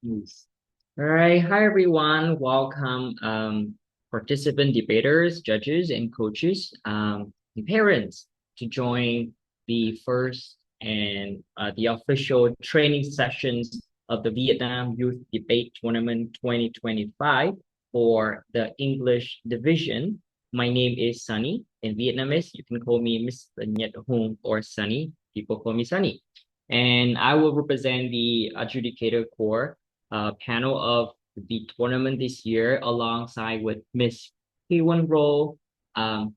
Yes. All right. Hi, everyone. Welcome, participant debaters, judges, and coaches, and parents to join the first and the official training sessions of the Vietnam Youth Debate Tournament 2025 for the English division. My name is Sunny. In Vietnamese, you can call me Mr. Nhat Hung or Sunny. People call me Sunny. And I will represent the adjudicator core panel of the tournament this year alongside with Miss K1 Roll,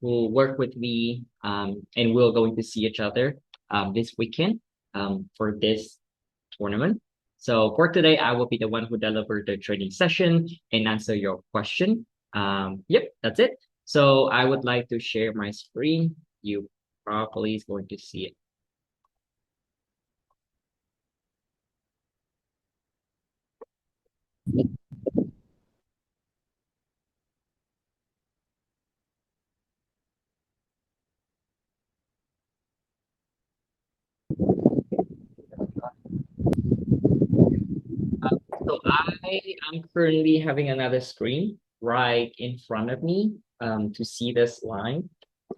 who work with me, and we're going to see each other this weekend for this tournament. So for today, I will be the one who deliver the training session and answer your question. Yep, that's it. So I would like to share my screen. You probably is going to see it. So I am currently having another screen right in front of me to see this line.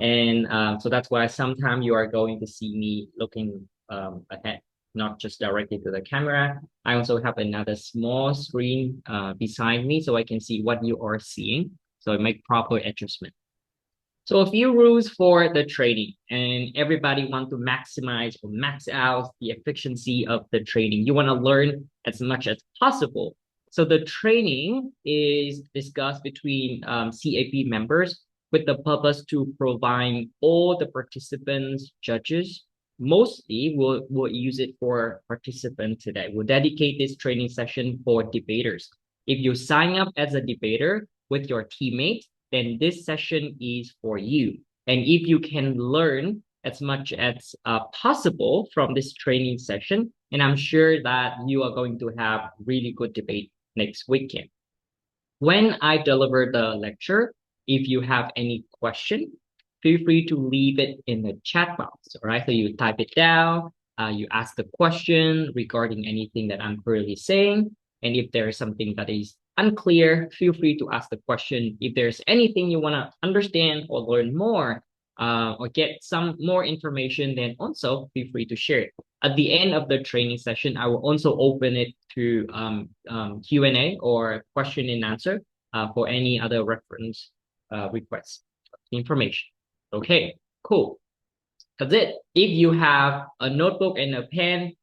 And so that's why sometimes you are going to see me looking ahead, not just directly to the camera. I also have another small screen beside me so I can see what you are seeing. So I make proper adjustment. So a few rules for the training, and everybody want to maximize or max out the efficiency of the training. You want to learn as much as possible. So the training is discussed between CAP members with the purpose to provide all the participants, judges. Mostly will use it for participants today. We'll dedicate this training session for debaters. If you sign up as a debater with your teammate, then this session is for you. And if you can learn as much as possible from this training session, and I'm sure that you are going to have really good debate next weekend. When I deliver the lecture, if you have any question, feel free to leave it in the chat box. All right, so you type it down, you ask the question regarding anything that I'm currently saying, and if there is something that is unclear, feel free to ask the question. If there's anything you want to understand or learn more, or get some more information, then also feel free to share it. At the end of the training session, I will also open it to Q&A or question and answer for any other reference requests, information. Okay, cool. That's it. If you have a notebook and a pen,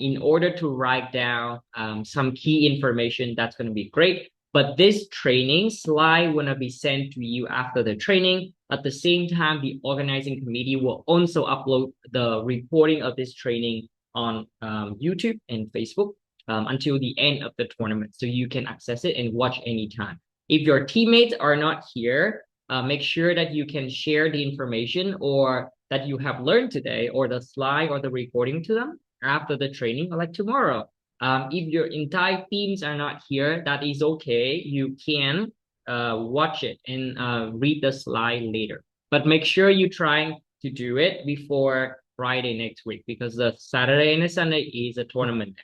in order to write down some key information, that's going to be great. But this training slide will be sent to you after the training. At the same time, the organizing committee will also upload the recording of this training on YouTube and Facebook until the end of the tournament. So you can access it and watch anytime. If your teammates are not here, make sure that you can share the information or that you have learned today or the slide or the recording to them after the training or like tomorrow. If your entire teams are not here, that is okay. You can watch it and read the slide later. But make sure you try to do it before Friday next week because the Saturday and the Sunday is a tournament.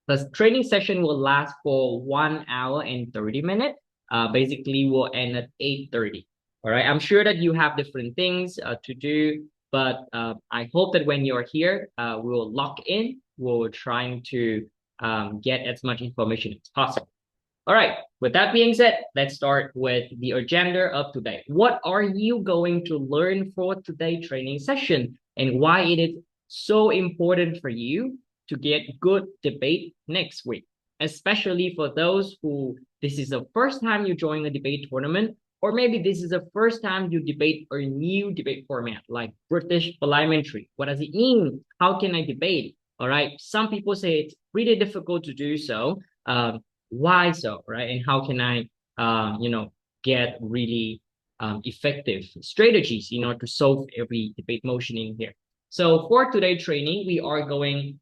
The training session will last for 1 hour and 30 minutes. Basically, will end at 8:30. All right. I'm sure that you have different things to do, but I hope that when you're here, we'll lock in. We're trying to get as much information as possible. All right. With that being said, let's start with the agenda of today. What are you going to learn for today's training session and why it is so important for you to get good debate next week, especially for those who this is the first time you join a debate tournament, or maybe this is the first time you debate a new debate format like British Parliamentary. What does it mean? How can I debate? All right. Some people say it's really difficult to do so. Why so, right? And how can I, get really effective strategies in order to solve every debate motion in here. So for today's training, we are going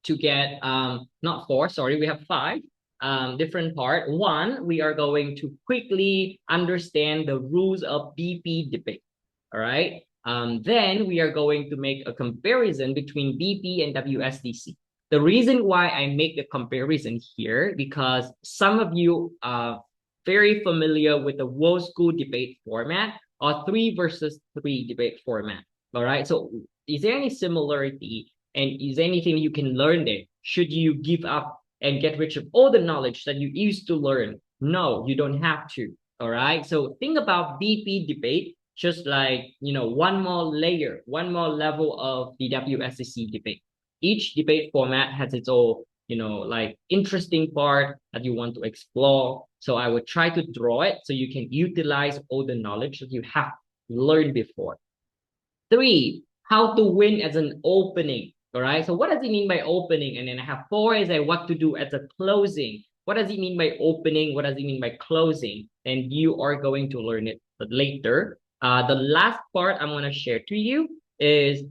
to get not four, sorry, we have five different part. One, we are going to quickly understand the rules of BP debate. All right. Then we are going to make a comparison between BP and WSDC. The reason why I make the comparison here, because some of you are very familiar with the world school debate format or 3 versus 3 debate format. All right. So is there any similarity and is there anything you can learn there? Should you give up and get rid of all the knowledge that you used to learn? No, you don't have to. All right. So think about BP debate just like, one more layer, one more level of the WSCC debate. Each debate format has its own, like interesting part that you want to explore. So I would try to draw it so you can utilize all the knowledge that you have learned before. 3, how to win as an opening. All right. So what does it mean by opening? And then I have 4 is like what to do as a closing. What does it mean by opening? What does it mean by closing? And you are going to learn it later. The last part I'm going to share to you is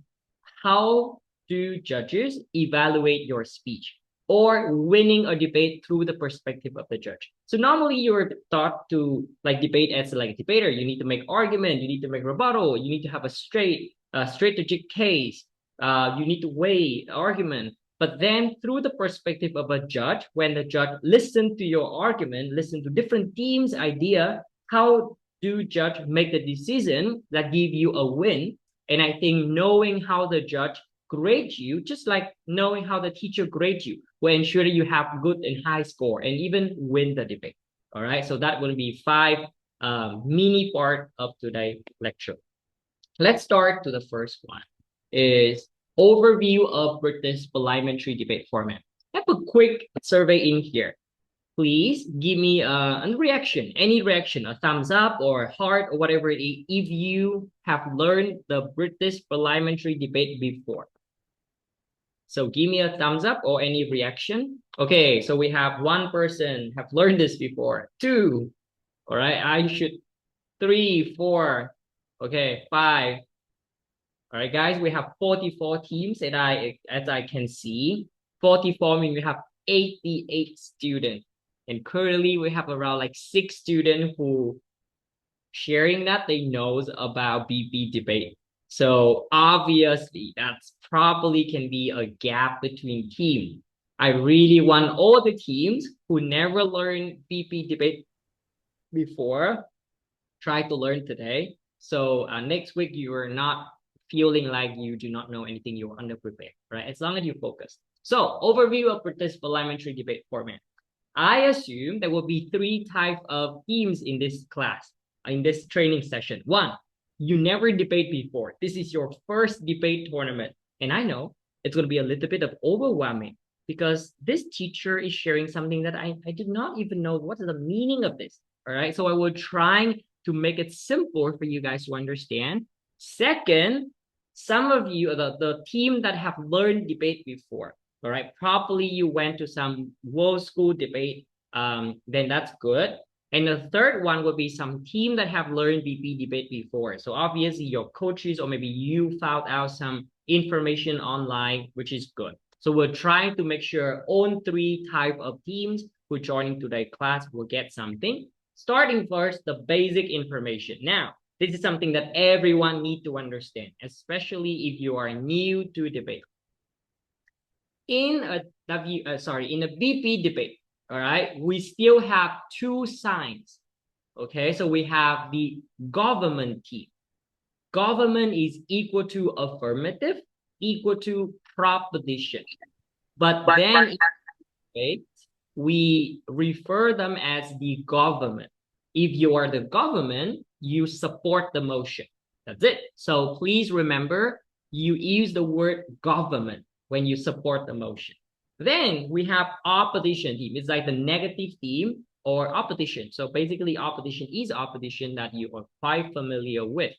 how do judges evaluate your speech or winning a debate through the perspective of the judge. So normally you're taught to like debate as like a debater. You need to make argument, you need to make rebuttal, you need to have a strategic case. You need to weigh argument. But then through the perspective of a judge, when the judge listens to your argument, listen to different teams' idea, how do judge make the decision that give you a win? And I think knowing how the judge grades you, just like knowing how the teacher grades you, will ensure that you have good and high score and even win the debate. All right. So that will be 5 mini part of today's lecture. Let's start to the first one. Is overview of British parliamentary debate format. I have a quick survey in here. Please give me a reaction, any reaction, a thumbs up or heart or whatever it is, if you have learned the British parliamentary debate before. So give me a thumbs up or any reaction. Okay, so we have 1 person have learned this before. 2, all right, I should 3, 4, okay, 5. All right, guys, we have 44 teams and as I can see, 44 means we have 88 students. And currently we have around like 6 students who sharing that they knows about BP debate. So obviously that's probably can be a gap between teams. I really want all the teams who never learned BP debate before, try to learn today. So next week you are not feeling like you do not know anything, you're underprepared, right? As long as you focus. So overview of British parliamentary debate format. I assume there will be 3 types of teams in this class, in this training session. 1, you never debate before. This is your first debate tournament. And I know it's going to be a little bit of overwhelming because this teacher is sharing something that I did not even know what is the meaning of this. All right. So I will try to make it simple for you guys to understand. Second, some of you, the team that have learned debate before, all right, probably you went to some world school debate, then that's good. And the third one would be some team that have learned BP debate before. So obviously your coaches or maybe you found out some information online, which is good. So we're trying to make sure all 3 type of teams who joining today's class will get something. Starting first, the basic information. Now, this is something that everyone needs to understand, especially if you are new to debate. In a BP debate, all right, we still have 2 signs. Okay, so we have the government team. Government is equal to affirmative, equal to proposition. But then we refer them as the government. If you are the government, you support the motion. That's it. So please remember, you use the word government when you support the motion. Then we have opposition team. It's like the negative team or opposition. So basically opposition is opposition that you are quite familiar with.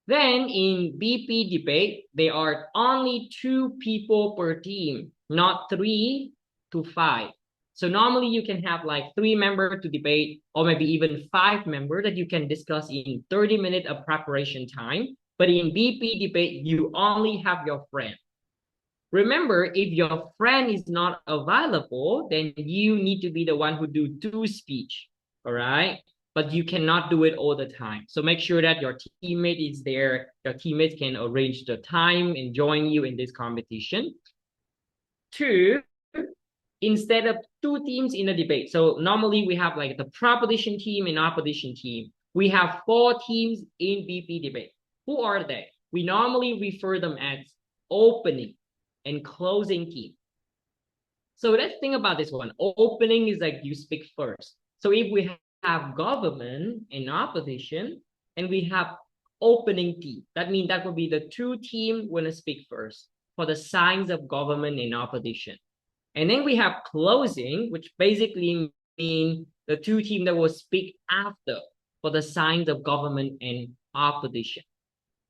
Then in BP debate, there are only 2 people per team, not 3 to 5. So normally you can have like 3 members to debate or maybe even 5 members that you can discuss in 30 minutes of preparation time. But in BP debate, you only have your friend. Remember, if your friend is not available, then you need to be the one who do speech, all right? But you cannot do it all the time. So make sure that your teammate is there. Your teammates can arrange the time and join you in this competition. Two, instead of two teams in a debate. So normally we have like the proposition team and opposition team. We have four teams in BP debate. Who are they? We normally refer them as opening and closing team. So let's think about this one. Opening is like you speak first. So if we have government and opposition, and we have opening team, that means that would be the two teams want to speak first for the signs of government and opposition. And then we have closing, which basically mean the two teams that will speak after for the signs of government and opposition.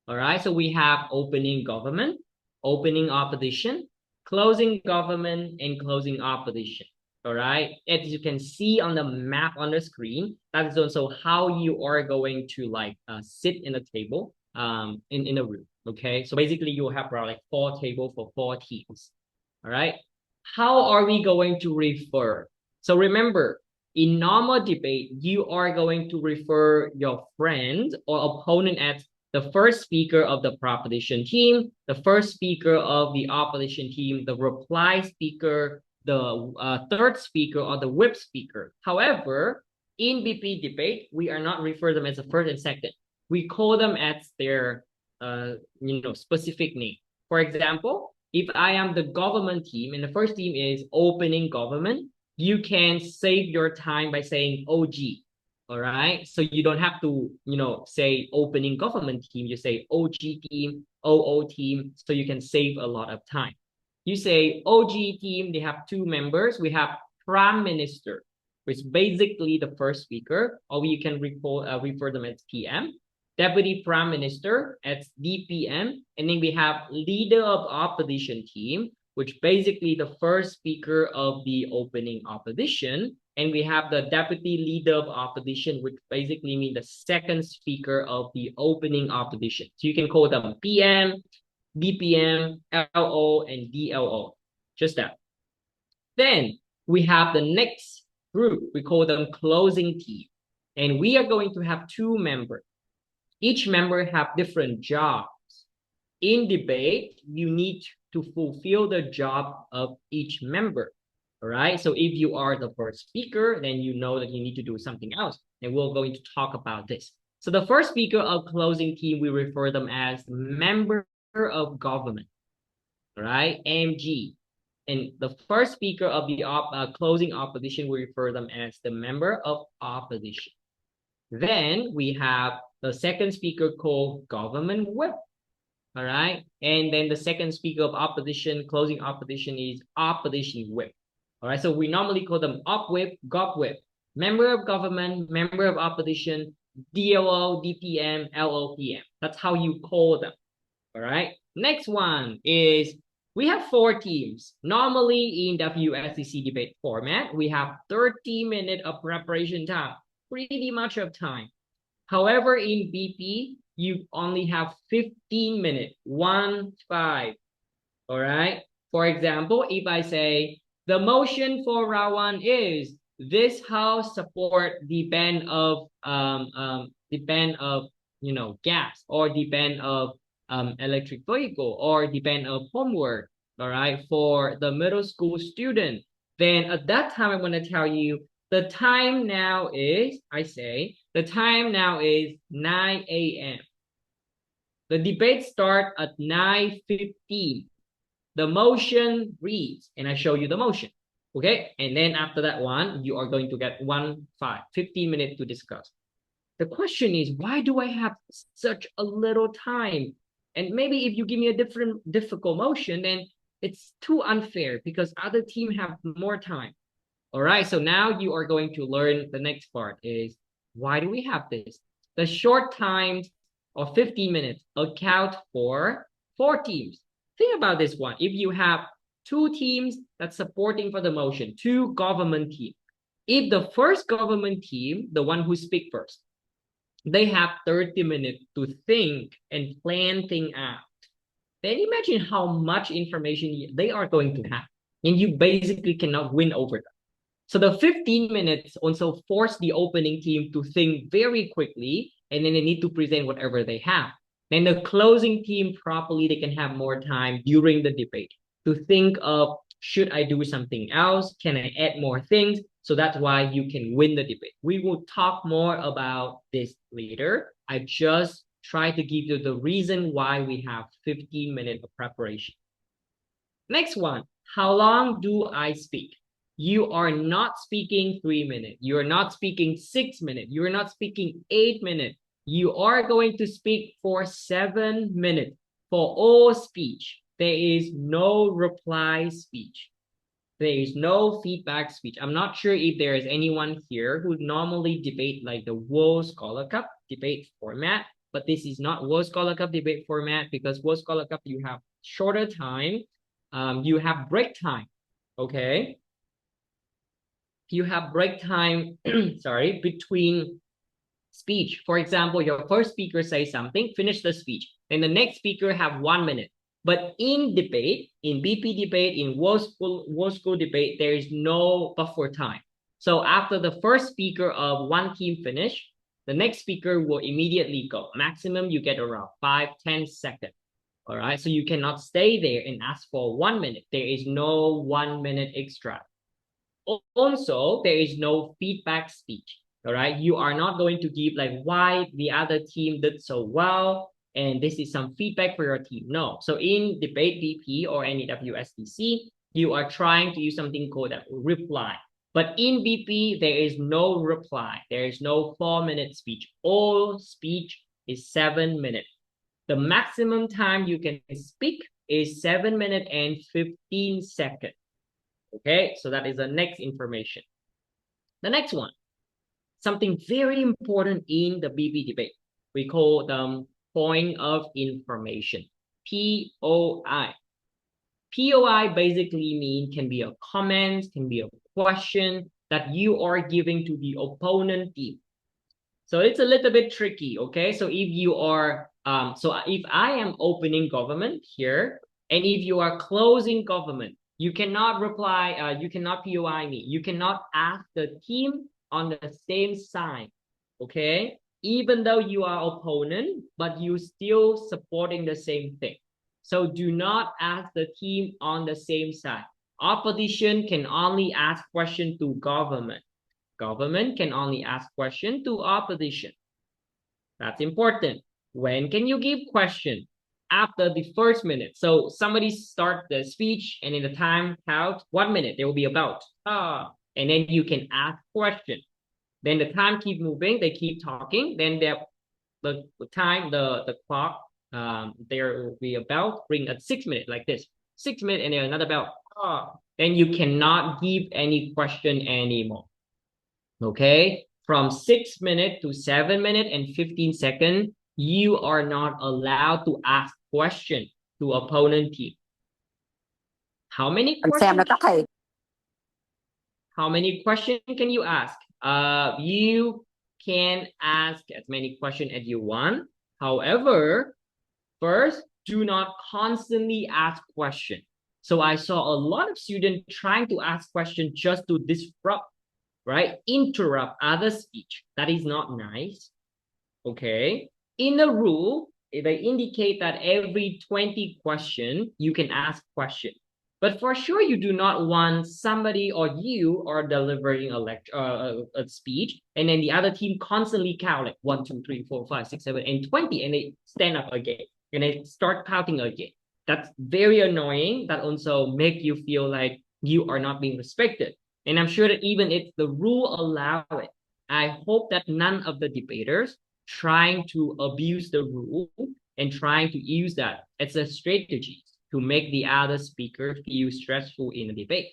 All right, so we have opening government, opening opposition, closing government, and closing opposition. All right, as you can see on the map on the screen, that is also how you are going to like sit in a table in a room. Okay, so basically you have like four tables for four teams. All right, how are we going to refer? So remember, in normal debate, you are going to refer your friend or opponent as the first speaker of the proposition team, the first speaker of the opposition team, the reply speaker, the third speaker, or the whip speaker. However, in BP debate, we are not refer them as the first and second. We call them as their specific name. For example, if I am the government team and the first team is opening government, you can save your time by saying OG. All right. So you don't have to, say opening government team. You say OG team, OO team. So you can save a lot of time. You say OG team, they have two members. We have Prime Minister, which is basically the first speaker, or you can refer them as PM. Deputy Prime Minister as DPM, and then we have Leader of Opposition Team, which basically the first speaker of the opening opposition, and we have the Deputy Leader of Opposition, which basically means the second speaker of the opening opposition. So you can call them PM, DPM, LO, and DLO, just that. Then we have the next group, we call them closing team, and we are going to have two members. Each member have different jobs. In debate, you need to fulfill the job of each member. All right. So if you are the first speaker, then you know that you need to do something else. And we're going to talk about this. So the first speaker of closing team, we refer them as member of government. All right. MG. And the first speaker of the closing opposition, we refer them as the member of opposition. Then we have the second speaker called government whip. All right. And then the second speaker of opposition, closing opposition, is opposition whip. All right. So we normally call them op whip, gov whip. Member of government, member of opposition, DLO, DPM, LOPM. That's how you call them. All right. Next one is we have four teams. Normally in WSCC debate format, we have 30 minutes of preparation time. Pretty much of time. However, in BP, you only have 15 minutes, 1-5. All right. For example, if I say the motion for round one is this house support the ban of gas, or the ban of electric vehicle, or the ban of homework. All right, for the middle school student, then at that time I'm going to tell you the time now is, the time now is 9 a.m. The debate starts at 9:15. The motion reads, and I show you the motion. Okay, and then after that one, you are going to get 15 minutes to discuss. The question is, why do I have such a little time? And maybe if you give me a difficult motion, then it's too unfair because other team have more time. All right, so now you are going to learn the next part is, why do we have this? The short times of 15 minutes account for four teams. Think about this one. If you have two teams that's supporting for the motion, two government teams. If the first government team, the one who speak first, they have 30 minutes to think and plan things out, then imagine how much information they are going to have. And you basically cannot win over them. So the 15 minutes also force the opening team to think very quickly, and then they need to present whatever they have. Then the closing team, properly, they can have more time during the debate to think of Should I do something else? Can I add more things? So that's why you can win the debate. We will talk more about this later. I just try to give you the reason why we have 15 minutes of preparation. Next one, how long do I speak? You are not speaking 3 minutes. You are not speaking 6 minutes. You are not speaking 8 minutes. You are going to speak for 7 minutes. For all speech, there is no reply speech. There is no feedback speech. I'm not sure if there is anyone here who normally debate like the World Scholar Cup debate format, but this is not World Scholar Cup debate format because World Scholar Cup you have shorter time. You have break time, okay? You have break time, sorry, between speech. For example, your first speaker says something, finish the speech. Then the next speaker have 1 minute. But in debate, in BP debate, in World School debate, there is no buffer time. So after the first speaker of one team finish, the next speaker will immediately go. Maximum you get around 5-10 seconds. All right, so you cannot stay there and ask for 1 minute. There is no 1 minute extra. Also, there is no feedback speech. All right, you are not going to give like why the other team did so well, and this is some feedback for your team. No. So in debate BP or any WSDC, you are trying to use something called a reply. But in BP, there is no reply. There is no 4-minute speech. All speech is 7 minutes. The maximum time you can speak is 7 minutes and 15 seconds. Okay, so that is the next information. The next one, something very important in the BP debate. We call them point of information, POI. POI basically mean can be a comment, can be a question that you are giving to the opponent team. So it's a little bit tricky, okay? So if you are, if I am opening government here, and if you are closing government, you cannot reply, you cannot POI me. You cannot ask the team on the same side, okay? Even though you are opponent, but you still supporting the same thing. So do not ask the team on the same side. Opposition can only ask question to government. Government can only ask question to opposition. That's important. When can you give question? After the first minute. So somebody start the speech and in the time count 1 minute, there will be about, and then you can ask question. Then the time keep moving, they keep talking, then the time, the clock, there will be about ring at 6 minutes like this. 6 minutes and then another bell. Then you cannot give any question anymore. Okay, from 6 minutes to 7 minutes and 15 seconds, you are not allowed to ask question to opponent team. How many questions? How many questions can you ask? You can ask as many questions as you want. However, first, do not constantly ask questions. So I saw a lot of students trying to ask questions just to disrupt, right? Interrupt other speech. That is not nice. Okay. In the rule, they indicate that every 20 questions, you can ask question. But for sure, you do not want somebody or you are delivering a lecture, a speech, and then the other team constantly count like 1, 2, 3, 4, 5, 6, 7, and 20, and they stand up again and they start counting again. That's very annoying. That also make you feel like you are not being respected. And I'm sure that even if the rule allow it, I hope that none of the debaters trying to abuse the rule and trying to use that as a strategy to make the other speaker feel stressful in a debate.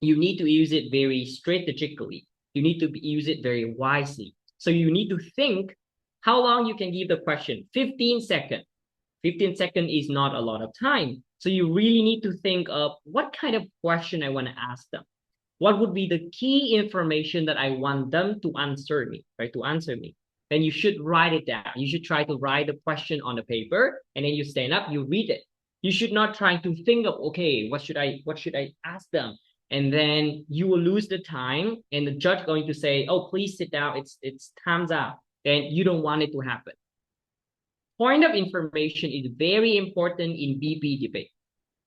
You need to use it very strategically. You need to use it very wisely. So you need to think how long you can give the question. 15 seconds. 15 seconds is not a lot of time. So you really need to think of what kind of question I want to ask them. What would be the key information that I want them to answer me, right? To answer me. Then you should write it down. You should try to write the question on the paper, and then you stand up, you read it. You should not try to think of, okay, what should I ask them? And then you will lose the time, and the judge going to say, oh, please sit down. It's time's up. Then you don't want it to happen. Point of information is very important in BP debate.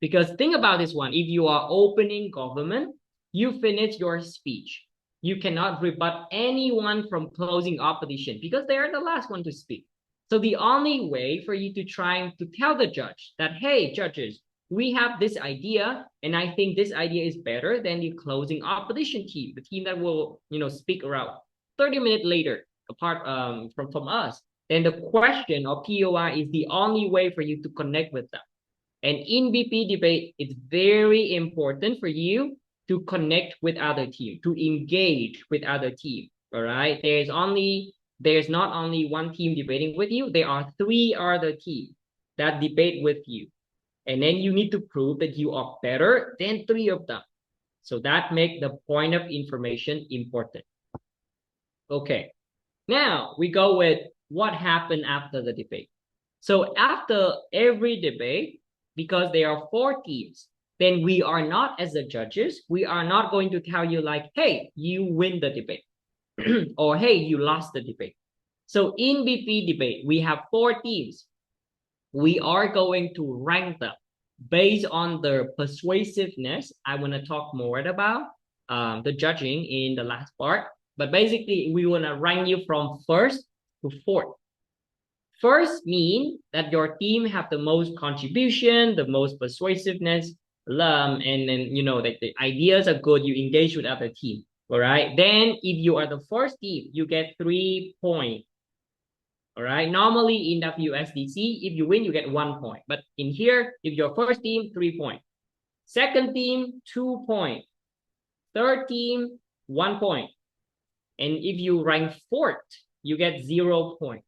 Because think about this one. If you are opening government, you finish your speech. You cannot rebut anyone from closing opposition because they are the last one to speak. So the only way for you to try to tell the judge that, hey, judges, we have this idea, and I think this idea is better than the closing opposition team, the team that will, speak around 30 minutes later, apart from us. Then the question or POI is the only way for you to connect with them. And in BP debate, it's very important for you to connect with other team, to engage with other team. All right. There's not only one team debating with you, there are 3 other teams that debate with you. And then you need to prove that you are better than 3 of them. So that makes the point of information important. Okay. Now we go with what happened after the debate. So after every debate, because there are 4 teams, then we are not, as the judges, we are not going to tell you like, hey, you win the debate or hey, you lost the debate. So in BP debate, we have 4 teams. We are going to rank them based on their persuasiveness. I want to talk more about the judging in the last part, but basically we want to rank you from 1st to 4th. First mean that your team have the most contribution, the most persuasiveness, and then that the ideas are good. You engage with other team. All right. Then if you are the first team, you get 3 points. All right. Normally in WSDC, if you win, you get 1 point. But in here, if you're first team, 3 points. Second team, 2 points. Third team, 1 point. And if you rank 4th, you get 0 points.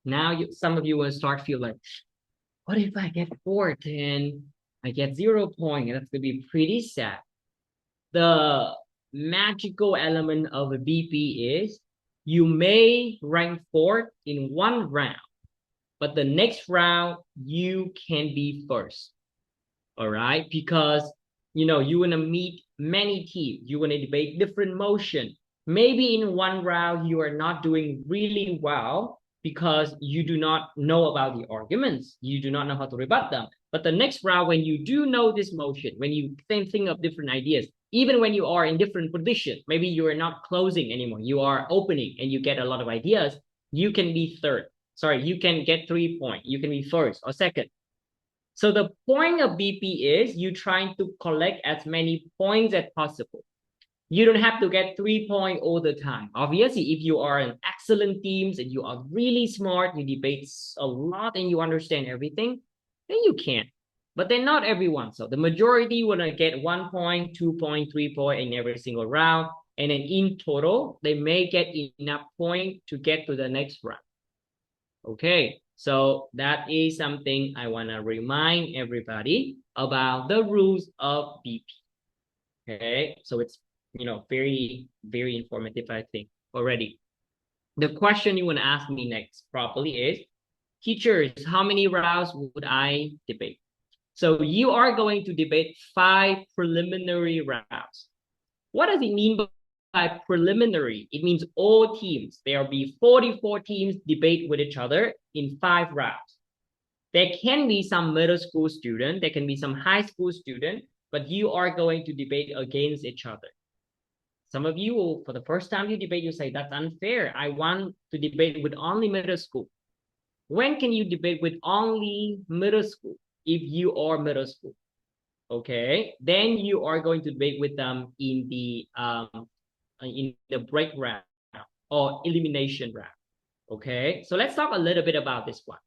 Now some of you will start feel like, what if I get 4th and I get 0 point? That's gonna be pretty sad. The magical element of a BP is you may rank 4th in 1 round, but the next round you can be 1st. All right, because you want to meet many teams, you want to debate different motion. Maybe in 1 round you are not doing really well because you do not know about the arguments, you do not know how to rebut them. But the next round, when you do know this motion, when you think of different ideas, even when you are in different positions, maybe you are not closing anymore, you are opening and you get a lot of ideas, you can be 3rd. Sorry, you can get 3 points. You can be 1st or 2nd. So the point of BP is you trying to collect as many points as possible. You don't have to get 3 points all the time. Obviously, if you are an excellent teams and you are really smart, you debate a lot and you understand everything, then you can. But then not everyone. So the majority want to get 1 point, 2 point, 3 point in every single round. And then in total, they may get enough point to get to the next round. Okay, so that is something I want to remind everybody about the rules of BP. Okay, so it's very, very informative, I think, already. The question you want to ask me next probably is, teachers, how many rounds would I debate? So you are going to debate 5 preliminary rounds. What does it mean by preliminary? It means all teams. There will be 44 teams debate with each other in 5 rounds. There can be some middle school student, there can be some high school student, but you are going to debate against each other. Some of you will, for the first time you debate, you say, that's unfair. I want to debate with only middle school. When can you debate with only middle school? If you are middle school. Okay, then you are going to debate with them in the break round or elimination round. Okay, so let's talk a little bit about this one.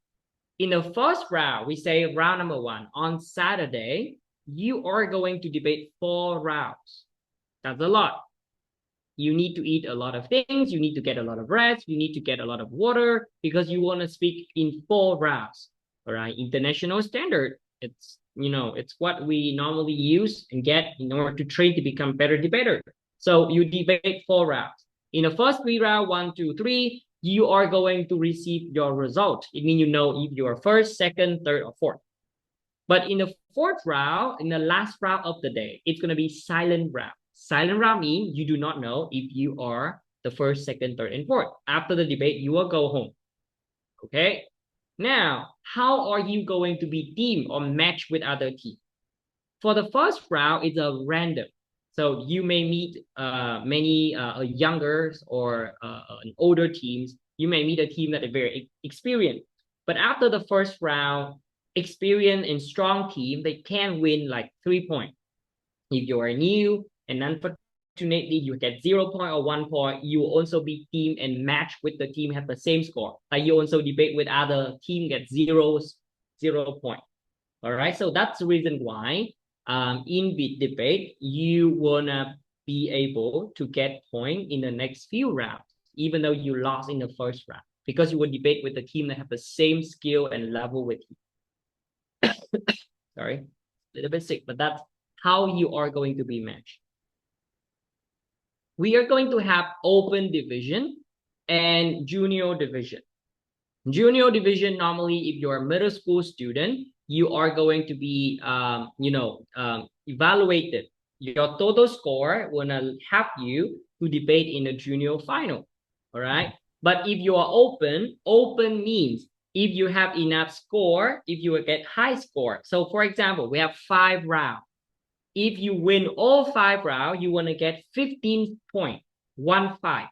In the first round, we say round number 1 on Saturday, you are going to debate 4 rounds. That's a lot. You need to eat a lot of things. You need to get a lot of rest. You need to get a lot of water because you want to speak in 4 rounds. All right, international standard. It's it's what we normally use and get in order to train to become better debater. So you debate 4 rounds. In the first 3 rounds, 1, 2, 3, you are going to receive your result. It means if you are 1st, 2nd, 3rd, or 4th. But in the 4th round, in the last round of the day, it's going to be silent round. Silent round means you do not know if you are the 1st, 2nd, 3rd, and 4th. After the debate, you will go home. Okay. Now, how are you going to be team or match with other team? For the first round, it's a random. So you may meet many younger or older teams. You may meet a team that is very experienced. But after the first round, experienced and strong team, they can win like 3 points. If you are new and unfortunately you get 0 point or 1 point, you will also be team and match with the team have the same score. Like you also debate with other team get 0 point. All right, so that's the reason why in bid debate you wanna be able to get point in the next few rounds, even though you lost in the first round, because you will debate with the team that have the same skill and level with you. Sorry, a little bit sick, but that's how you are going to be matched. We are going to have open division and junior division. Junior division, normally, if you're a middle school student, you are going to be, evaluated. Your total score will help you to debate in the junior final. All right. But if you are open means if you have enough score, if you will get high score. So, for example, we have 5 rounds. If you win all 5 rounds, you want to get 15 points, 1-5.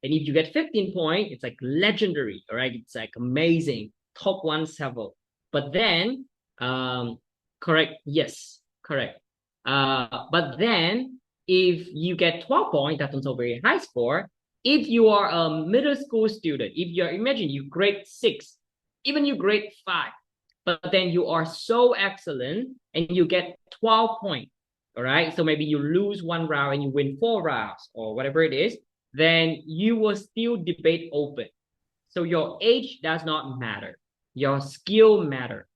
And if you get 15 points, it's like legendary, all right? It's like amazing, top one several. But then, correct, yes, correct. But then if you get 12 points, that's also very high score. If you are a middle school student, if you're, imagine you grade 6, even you grade 5, but then you are so excellent and you get 12 points, all right? So maybe you lose 1 round and you win 4 rounds or whatever it is, then you will still debate open. So your age does not matter. Your skill matter.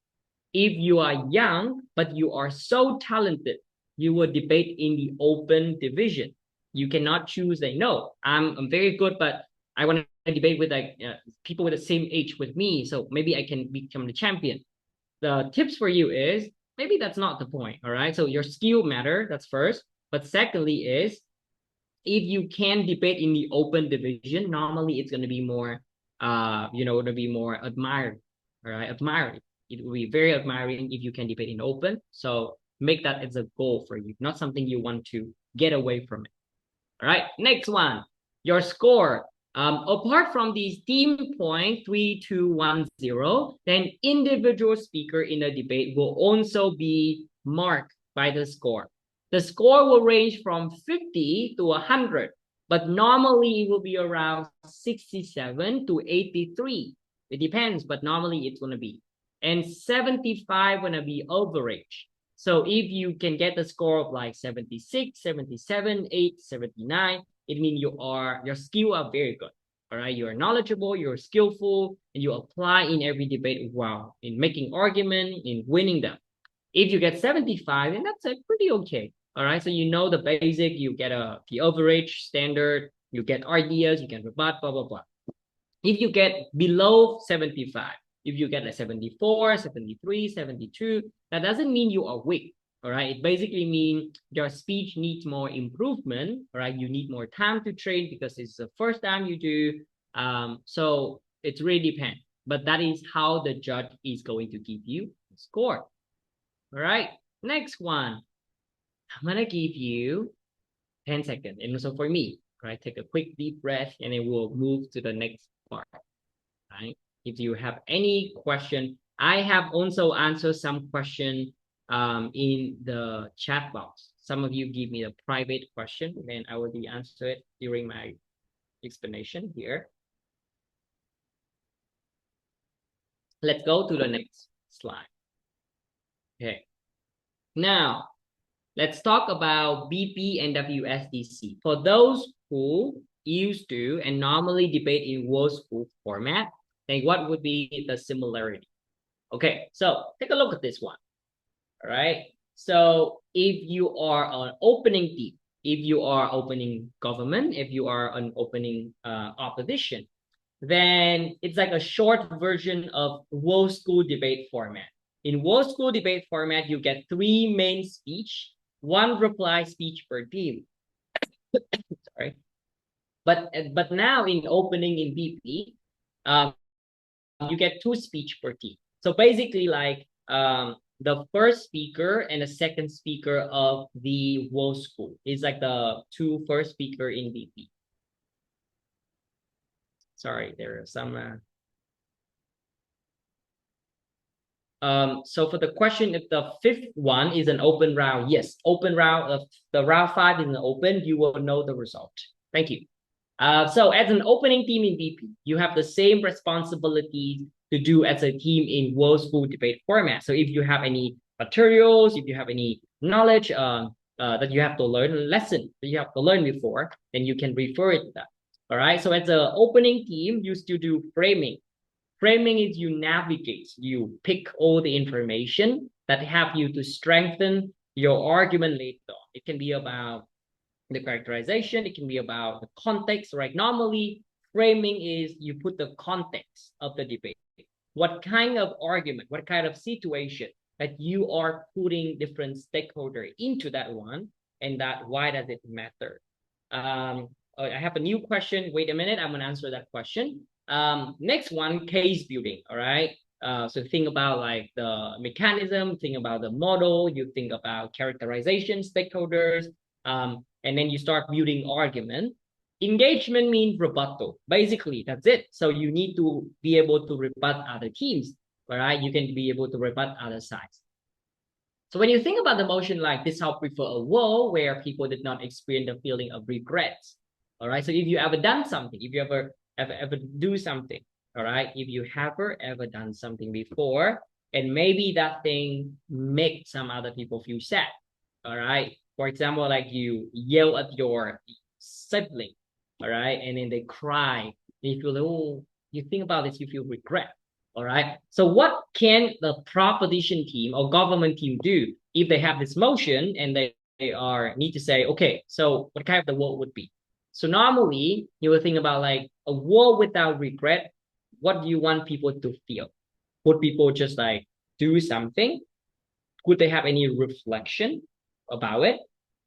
If you are young, but you are so talented, you will debate in the open division. You cannot choose like, no, I'm very good, but I want to debate with like people with the same age with me. So maybe I can become the champion. The tips for you is maybe that's not the point. All right. So your skill matter. That's first. But secondly is if you can debate in the open division, normally it's going to be more, to be more admired. All right, admiring. It will be very admiring if you can debate in open. So make that as a goal for you, not something you want to get away from it. All right, next one, your score. Apart from these team point 3, 2, 1, 0, then individual speaker in the debate will also be marked by the score. The score will range from 50 to 100, but normally it will be around 67 to 83. It depends, but normally it's going to be. And 75 going to be average. So if you can get the score of like 76, 77, 8, 79, it means your skill are very good. All right, you are knowledgeable, you're skillful, and you apply in every debate well, in making argument, in winning them. If you get 75, then that's pretty okay. All right, so you know the basic, you get the average standard, you get ideas, you can rebut, blah, blah, blah. If you get below 75, if you get a 74, 73, 72, that doesn't mean you are weak. All right, it basically means your speech needs more improvement. All right, you need more time to train because it's the first time you do. So it really depends. But that is how the judge is going to give you a score. All right, next one. I'm gonna give you 10 seconds. And also for me, right? Take a quick deep breath and then we'll move to the next part. Right? If you have any question, I have also answered some question in the chat box. Some of you give me a private question, and I will be answer it during my explanation here. Let's go to the next slide. Okay. Now, let's talk about BP and WSDC. For those who used to and normally debate in world school format, then what would be the similarity? Okay, so take a look at this one. All right. So if you are an opening team, if you are opening government, if you are an opening opposition, then it's like a short version of world school debate format. In world school debate format, you get 3 main speech, 1 reply speech per team. Sorry. But now in opening in BP, you get 2 speech per team. So basically, like the first speaker and the second speaker of the whole school is like the 2 first speaker in VP. Sorry, there are some. So for the question, if the 5th one is an open round, yes, open round of the round 5 is an open, you will know the result. Thank you. So as an opening team in VP, you have the same responsibilities to do as a team in World School debate format. So if you have any materials, if you have any knowledge that you have to learn, a lesson that you have to learn before, then you can refer it to that. All right. So as an opening team, you still do framing. Framing is you navigate, you pick all the information that help you to strengthen your argument later on. It can be about the characterization, it can be about the context, right? Normally, framing is you put the context of the debate. What kind of argument, what kind of situation that you are putting different stakeholders into that one, and that why does it matter? I have a new question. Wait a minute, I'm gonna answer that question. Next one, case building. All right. So think about like the mechanism, think about the model, you think about characterization, stakeholders, and then you start building argument. Engagement means rebuttal. Basically, that's it. So you need to be able to rebut other teams, all right? You can be able to rebut other sides. So when you think about the motion like this, I'll prefer a world where people did not experience the feeling of regrets. All right. So if you ever done something, if you ever do something, all right, if you have ever done something before, and maybe that thing make some other people feel sad. All right. For example, like you yell at your sibling, all right, and then they cry, and you feel, oh, you think about this, you feel regret. All right. So what can the proposition team or government team do if they have this motion and they are need to say, okay, so what kind of the world would be? So normally you will think about like a world without regret. What do you want people to feel? Would people just like do something? Would they have any reflection about it?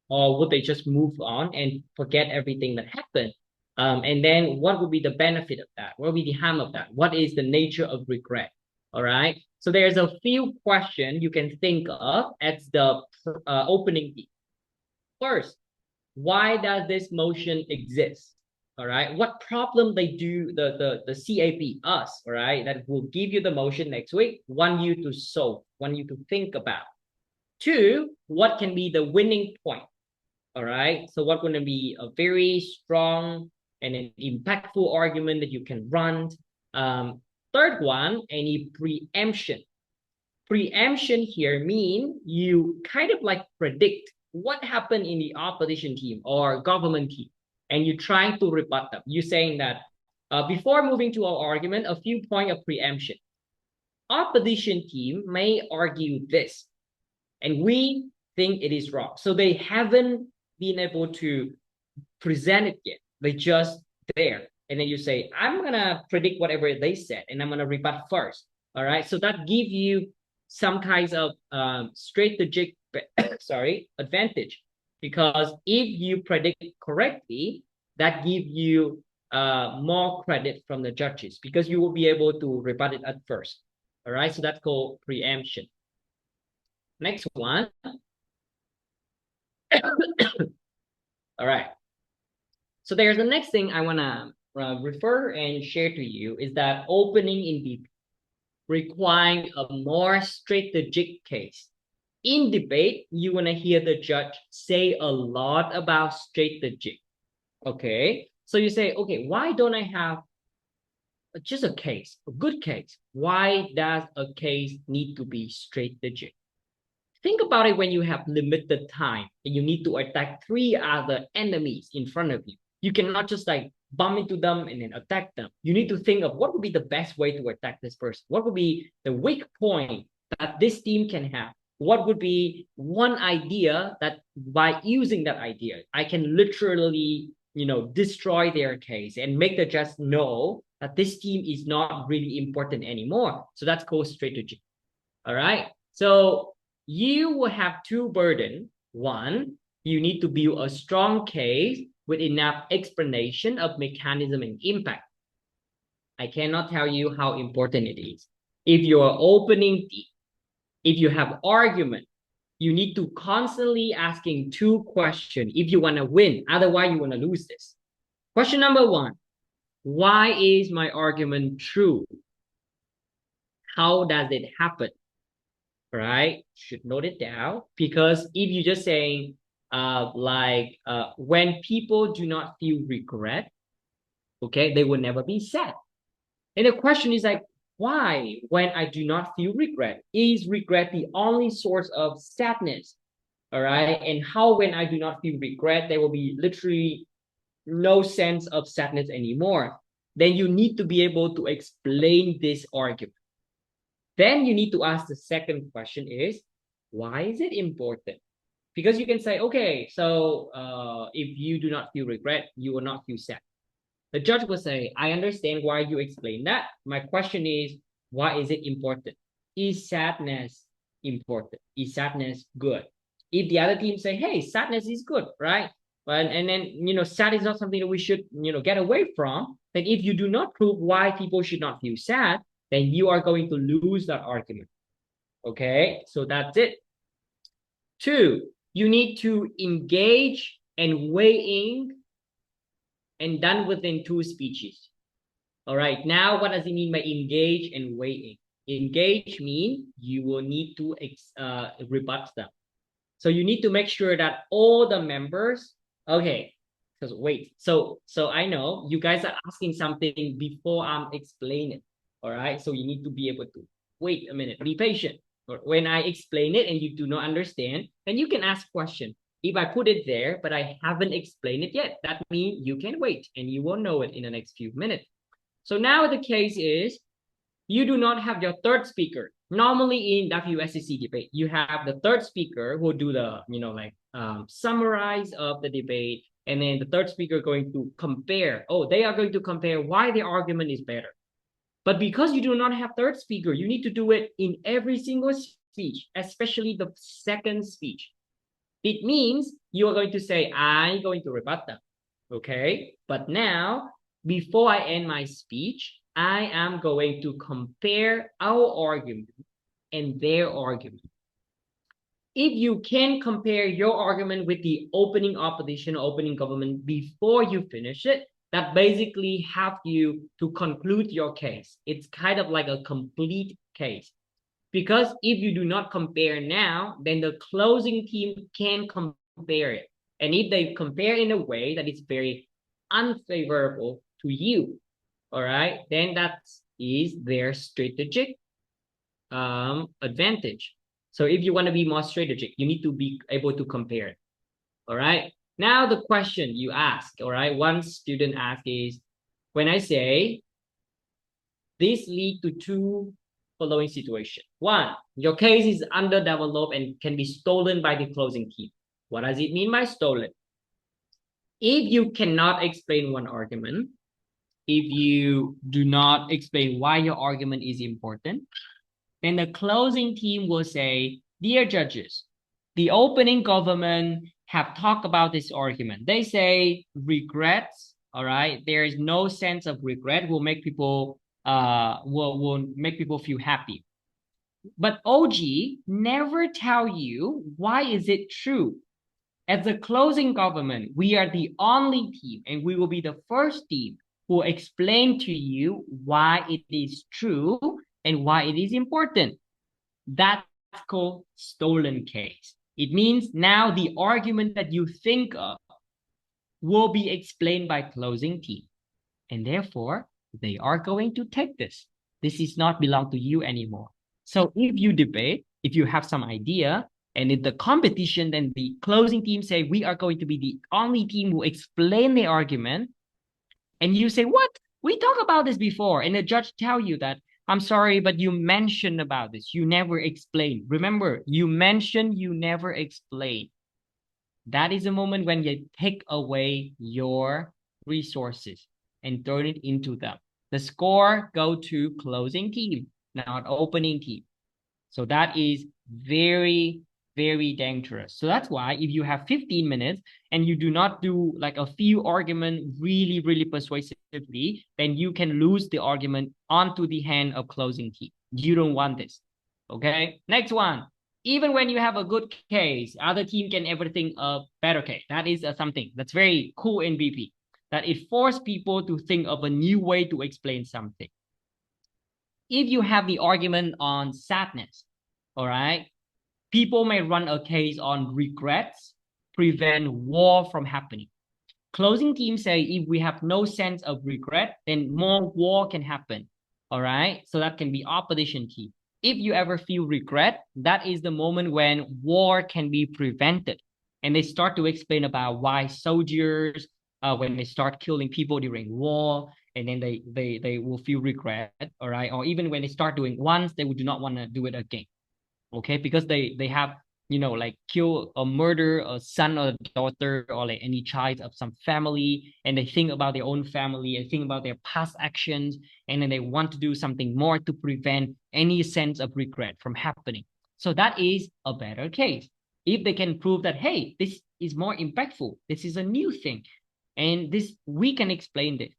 Or would they just move on and forget everything that happened? And then what would be the benefit of that? What would be the harm of that? What is the nature of regret? All right. So there's a few questions you can think of as the opening. First, why does this motion exist? All right. What problem they do the CAP us, all right, that will give you the motion next week, want you to solve, want you to think about. 2, what can be the winning point? All right. So what going to be a very strong and an impactful argument that you can run? Third one, any preemption. Preemption here mean you kind of like predict what happened in the opposition team or government team, and you're trying to rebut them. You're saying that before moving to our argument, a few points of preemption. Opposition team may argue this, and we think it is wrong. So they haven't been able to present it yet. They just there. And then you say, I'm gonna predict whatever they said, and I'm gonna rebut first. All right. So that gives you some kinds of strategic advantage, because if you predict correctly, that gives you more credit from the judges because you will be able to rebut it at first. All right. So that's called preemption. Next one. All right. So there's the next thing I want to refer and share to you is that opening in debate requiring a more strategic case. In debate, you want to hear the judge say a lot about strategic. Okay. So you say, okay, why don't I have just a case, a good case? Why does a case need to be strategic? Think about it when you have limited time and you need to attack 3 other enemies in front of you. You cannot just like bump into them and then attack them. You need to think of what would be the best way to attack this person. What would be the weak point that this team can have? What would be one idea that by using that idea, I can literally, destroy their case and make the judge know that this team is not really important anymore. So that's called strategy. All right. So you will have 2 burdens. One, you need to build a strong case with enough explanation of mechanism and impact. I cannot tell you how important it is. If you're opening team, if you have argument, you need to constantly asking two questions if you want to win. Otherwise, you want to lose this. Question number one, why is my argument true? How does it happen? Right? Should note it down, because if you just saying when people do not feel regret, okay, they will never be sad. And the question is like, why when I do not feel regret? Is regret the only source of sadness? All right. And how when I do not feel regret, there will be literally no sense of sadness anymore. Then you need to be able to explain this argument. Then you need to ask the second question is, why is it important? Because you can say, okay, so if you do not feel regret, you will not feel sad. The judge will say, I understand why you explain that. My question is, why is it important? Is sadness important? Is sadness good? If the other team say, hey, sadness is good, right? But and then sad is not something that we should get away from. Then if you do not prove why people should not feel sad, then you are going to lose that argument. Okay, so that's it. Two, you need to engage and weigh in and done within two speeches. All right, now what does it mean by engage and weigh in? Engage means you will need to rebut them. So you need to make sure that all the members, okay, because wait, so I know you guys are asking something before I'm explaining. All right, so you need to be able to wait a minute, be patient. When I explain it and you do not understand, then you can ask question. If I put it there, but I haven't explained it yet, that means you can wait and you will know it in the next few minutes. So now the case is you do not have your third speaker. Normally in WSCC debate, you have the third speaker who do the, summarize of the debate. And then the third speaker going to compare. Oh, they are going to compare why the argument is better. But because you do not have third speaker, you need to do it in every single speech, especially the second speech. It means you are going to say, I'm going to rebut them. Okay. But now, before I end my speech, I am going to compare our argument and their argument. If you can compare your argument with the opening opposition, opening government before you finish it, that basically help you to conclude your case. It's kind of like a complete case. Because if you do not compare now, then the closing team can compare it. And if they compare in a way that is very unfavorable to you, all right, then that is their strategic advantage. So if you want to be more strategic, you need to be able to compare it. All right. Now the question you ask, all right, one student asked is, when I say this lead to two following situation. One, your case is underdeveloped and can be stolen by the closing team. What does it mean by stolen? If you cannot explain one argument, if you do not explain why your argument is important, then the closing team will say, dear judges, the opening government have talked about this argument. They say regrets, all right, there is no sense of regret will make people will make people feel happy. But OG never tell you why is it true. As the closing government, we are the only team and we will be the first team who will explain to you why it is true and why it is important. That's called stolen case. It means now the argument that you think of will be explained by closing team. And therefore, they are going to take this. This is not belong to you anymore. So if you debate, if you have some idea, and in the competition, then the closing team say, we are going to be the only team who explain the argument. And you say, what? We talked about this before. And the judge tell you that, I'm sorry, but you mentioned about this. You never explained. Remember, you mentioned, you never explained. That is a moment when you take away your resources and turn it into them. The score go to closing team, not opening team. So that is very, very dangerous. So that's why if you have 15 minutes and you do not do like a few argument really, really persuasively, then you can lose the argument onto the hand of closing team. You don't want this. Okay. Next one. Even when you have a good case, other team can ever think a better case. That is something that's very cool in BP. That it forces people to think of a new way to explain something. If you have the argument on sadness, all right, people may run a case on regrets, prevent war from happening. Closing teams say if we have no sense of regret, then more war can happen. All right. So that can be opposition team. If you ever feel regret, that is the moment when war can be prevented. And they start to explain about why soldiers, when they start killing people during war, and then they will feel regret. All right. Or even when they start doing once, they do not want to do it again. Okay, because they have, like kill or murder a son or a daughter or like any child of some family, and they think about their own family and think about their past actions, and then they want to do something more to prevent any sense of regret from happening. So that is a better case if they can prove that, hey, this is more impactful, this is a new thing, and this we can explain this.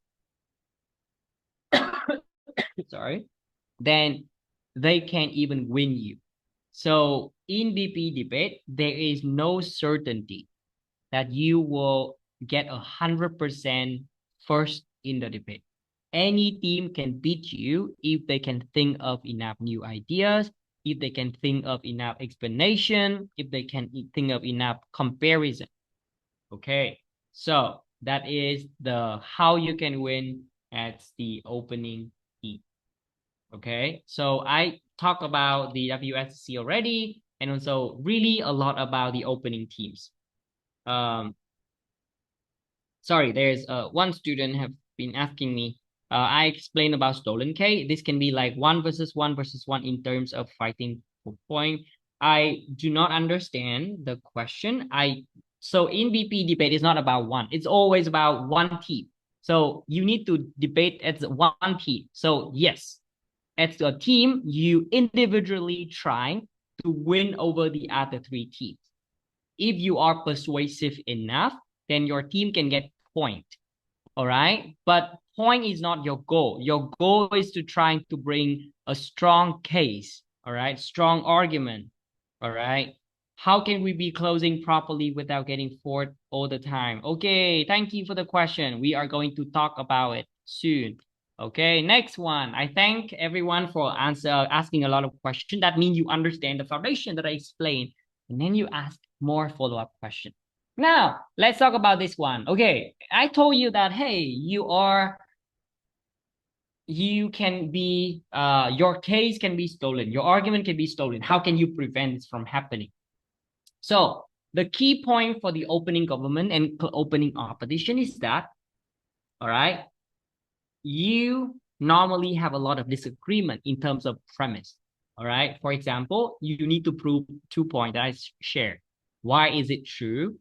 Sorry. Then they can even win you. So in BP debate, there is no certainty that you will get 100% first in the debate. Any team can beat you if they can think of enough new ideas, if they can think of enough explanation, if they can think of enough comparison. Okay, so that is the how you can win at the opening heat. Okay, so I talked about the WSC already, and also really a lot about the opening teams. Sorry, there's one student have been asking me. I explained about stolen K. This can be like 1 versus 1 in terms of fighting for point. I do not understand the question. So in BP debate, it's not about one. It's always about one team. So you need to debate as one team. So yes, as a team, you individually try to win over the other 3 teams. If you are persuasive enough, then your team can get point. All right. But point is not your goal. Your goal is to try to bring a strong case. All right. Strong argument. All right. How can we be closing properly without getting fourth all the time? Okay. Thank you for the question. We are going to talk about it soon. Okay, next one. I thank everyone for asking a lot of questions. That means you understand the foundation that I explained. And then you ask more follow-up questions. Now, let's talk about this one. Okay, I told you that, hey, you can be, your case can be stolen. Your argument can be stolen. How can you prevent this from happening? So the key point for the opening government and opening opposition is that, all right, you normally have a lot of disagreement in terms of premise. All right. For example, you need to prove 2 points that I shared. Why is it true?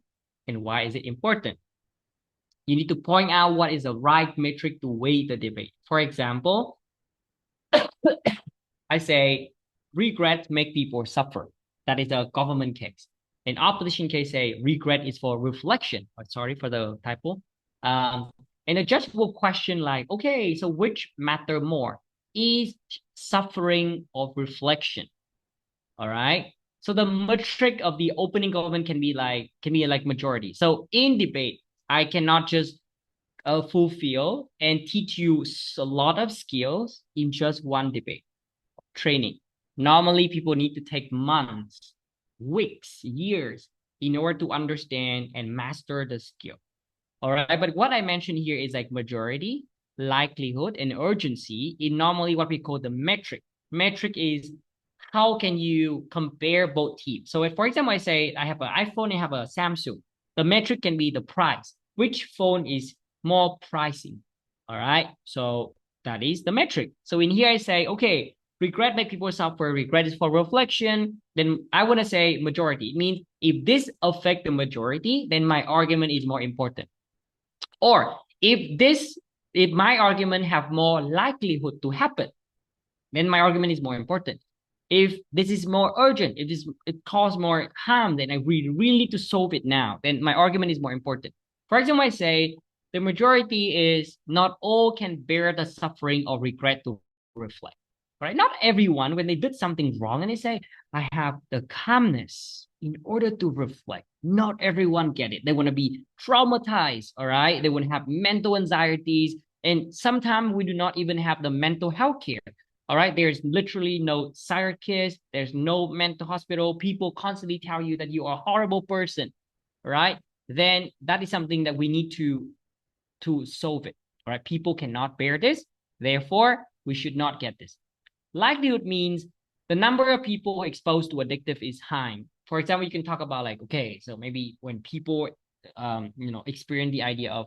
And why is it important? You need to point out what is the right metric to weigh the debate. For example, I say regrets make people suffer. That is a government case. In opposition case, say regret is for reflection. Sorry for the typo. And a judge will question like, okay, so which matter more? Is suffering or reflection? All right. So the metric of the opening government can be like majority. So in debate, I cannot just fulfill and teach you a lot of skills in just one debate training. Normally, people need to take months, weeks, years in order to understand and master the skill. All right. But what I mentioned here is like majority, likelihood, and urgency in normally what we call the metric. Metric is how can you compare both teams? So if, for example, I say I have an iPhone, I have a Samsung. The metric can be the price. Which phone is more pricing? All right. So that is the metric. So in here I say, okay, regret make people suffer. Regret is for reflection. Then I want to say majority. It means if this affect the majority, then my argument is more important. Or if my argument have more likelihood to happen, then my argument is more important. If this is more urgent, if it causes more harm, then I really need to solve it now. Then my argument is more important. For example, I say the majority is not all can bear the suffering or regret to reflect. Right? Not everyone, when they did something wrong and they say, I have the calmness in order to reflect. Not everyone get it. They want to be traumatized, all right? They want to have mental anxieties. And sometimes we do not even have the mental health care. All right, there's literally no psychiatrist, there's no mental hospital. People constantly tell you that you are a horrible person, right? Then that is something that we need to solve it. All right, people cannot bear this, therefore we should not get this. Likelihood means the number of people exposed to addictive is high. For example, you can talk about like, okay, so maybe when people experience the idea of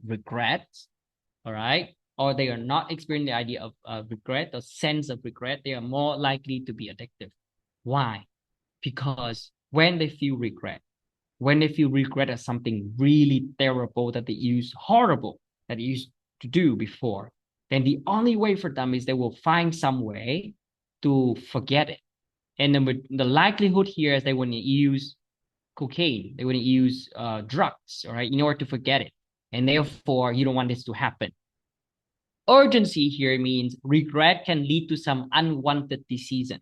regrets, all right, or they are not experiencing the idea of regret or sense of regret, they are more likely to be addictive. Why? Because when they feel regret of something really terrible that they used horrible that they used to do before, then the only way for them is they will find some way to forget it. And then the likelihood here is they want to use cocaine, they want to use drugs, all right, in order to forget it. And therefore, you don't want this to happen. Urgency here means regret can lead to some unwanted decision.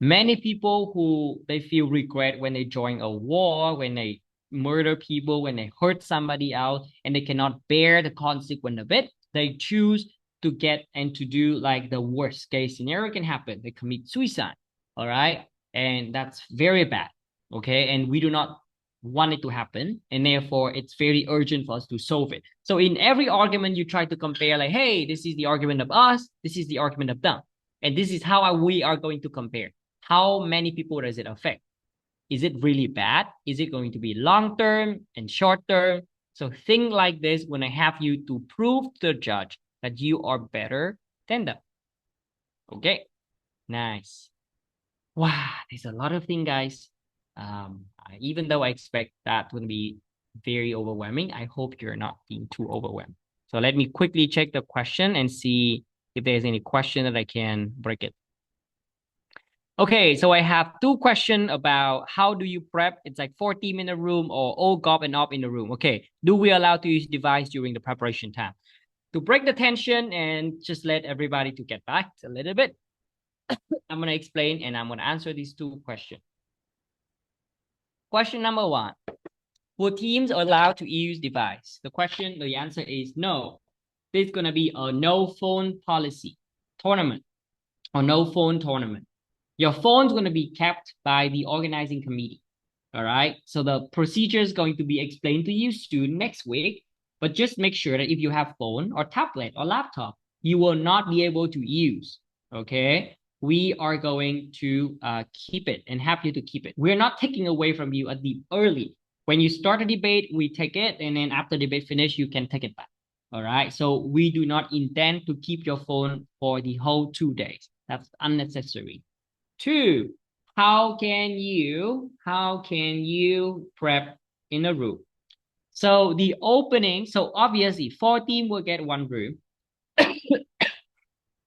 Many people who they feel regret when they join a war, when they murder people, when they hurt somebody else, and they cannot bear the consequence of it, they choose to get and to do like the worst case scenario can happen. They commit suicide. All right. And that's very bad. Okay. And we do not want it to happen, and therefore it's very urgent for us to solve it. So in every argument you try to compare, like, hey, this is the argument of us, this is the argument of them, and this is how we are going to compare. How many people does it affect? Is it really bad? Is it going to be long term and short term? So think like this when I have you to prove to the judge that you are better than them. Okay, nice. Wow, there's a lot of things, guys. Even though I expect that would be very overwhelming, I hope you're not being too overwhelmed. So let me quickly check the question and see if there's any question that I can break it. Okay, so I have two questions about how do you prep? It's like 40 minute room or all gob and op in the room. Okay, do we allow to use device during the preparation time? To break the tension and just let everybody to get back a little bit, I'm going to explain and I'm going to answer these two questions. Question number one, will teams allowed to use device? The answer is no. There's going to be a no phone policy tournament or no phone tournament. Your phone's going to be kept by the organizing committee. All right. So the procedure is going to be explained to you soon next week. But just make sure that if you have phone or tablet or laptop, you will not be able to use. Okay. We are going to keep it and happy to keep it. We're not taking away from you at the early. When you start a debate, we take it. And then after debate finish, you can take it back. All right. So we do not intend to keep your phone for the whole 2 days. That's unnecessary. Two, how can you prep in a room? So the opening, so obviously 4 teams will get one room.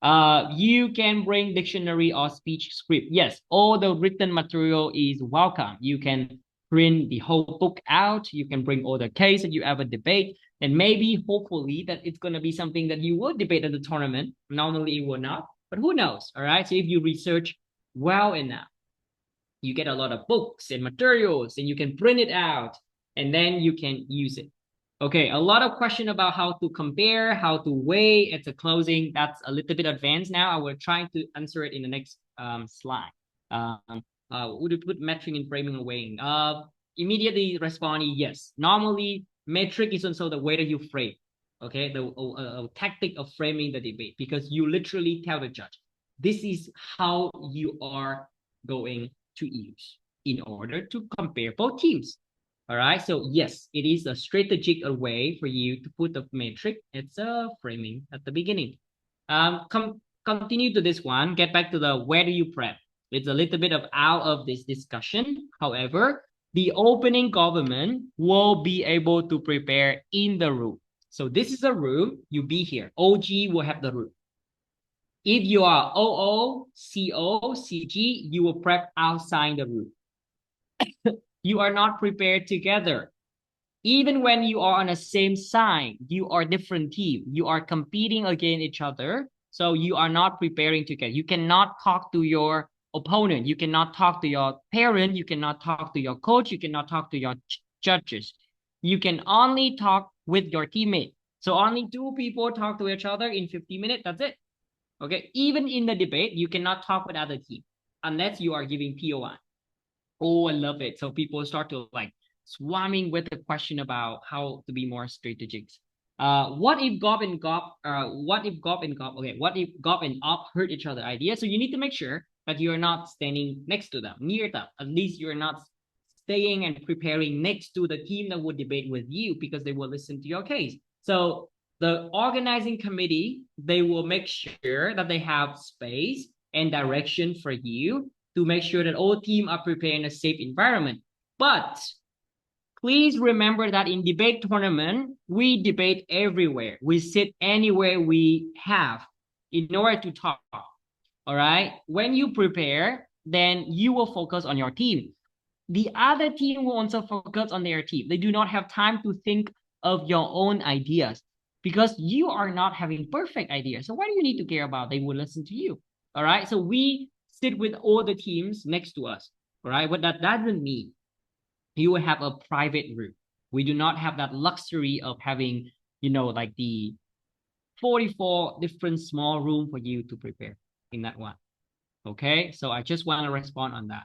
You can bring dictionary or speech script. Yes, all the written material is welcome. You can print the whole book out. You can bring all the case that you ever debate. And maybe, hopefully, that it's going to be something that you will debate at the tournament. Normally, it will not, but who knows? All right. So if you research well enough, you get a lot of books and materials, and you can print it out, and then you can use it. Okay, a lot of question about how to compare, how to weigh at the closing. That's a little bit advanced now. I will try to answer it in the next slide. Would you put metric in framing and weighing? Immediately responding, yes. Normally, metric is also the way that you frame. Okay, the tactic of framing the debate, because you literally tell the judge, this is how you are going to use in order to compare both teams. All right, so yes, it is a strategic way for you to put the metric. It's a framing at the beginning. Continue to this one. Get back to the where do you prep? It's a little bit of out of this discussion. However, the opening government will be able to prepare in the room. So this is a room. You be here. OG will have the room. If you are OO, CO, CG, you will prep outside the room. You are not prepared together. Even when you are on the same side, you are different team. You are competing against each other. So you are not preparing together. You cannot talk to your opponent. You cannot talk to your parent. You cannot talk to your coach. You cannot talk to your judges. You can only talk with your teammate. So only two people talk to each other in 50 minutes. That's it. Okay. Even in the debate, you cannot talk with other team unless you are giving POI. Oh, I love it. So people start to like swarming with the question about how to be more strategic. What if Gob and Gob, what if Gob and Gob, okay, what if Gob and Op hurt each other idea? So you need to make sure that you're not standing next to them, near them. At least you're not staying and preparing next to the team that would debate with you because they will listen to your case. So the organizing committee, they will make sure that they have space and direction for you to make sure that all teams are prepared in a safe environment. But please remember that in debate tournament, we debate everywhere. We sit anywhere we have in order to talk. All right. When you prepare, then you will focus on your team. The other team will also focus on their team. They do not have time to think of your own ideas because you are not having perfect ideas. So why do you need to care about? They will listen to you. All right. So we sit with all the teams next to us. All right. But that doesn't mean you will have a private room. We do not have that luxury of having, like the 44 different small room for you to prepare in that one. Okay. So I just want to respond on that.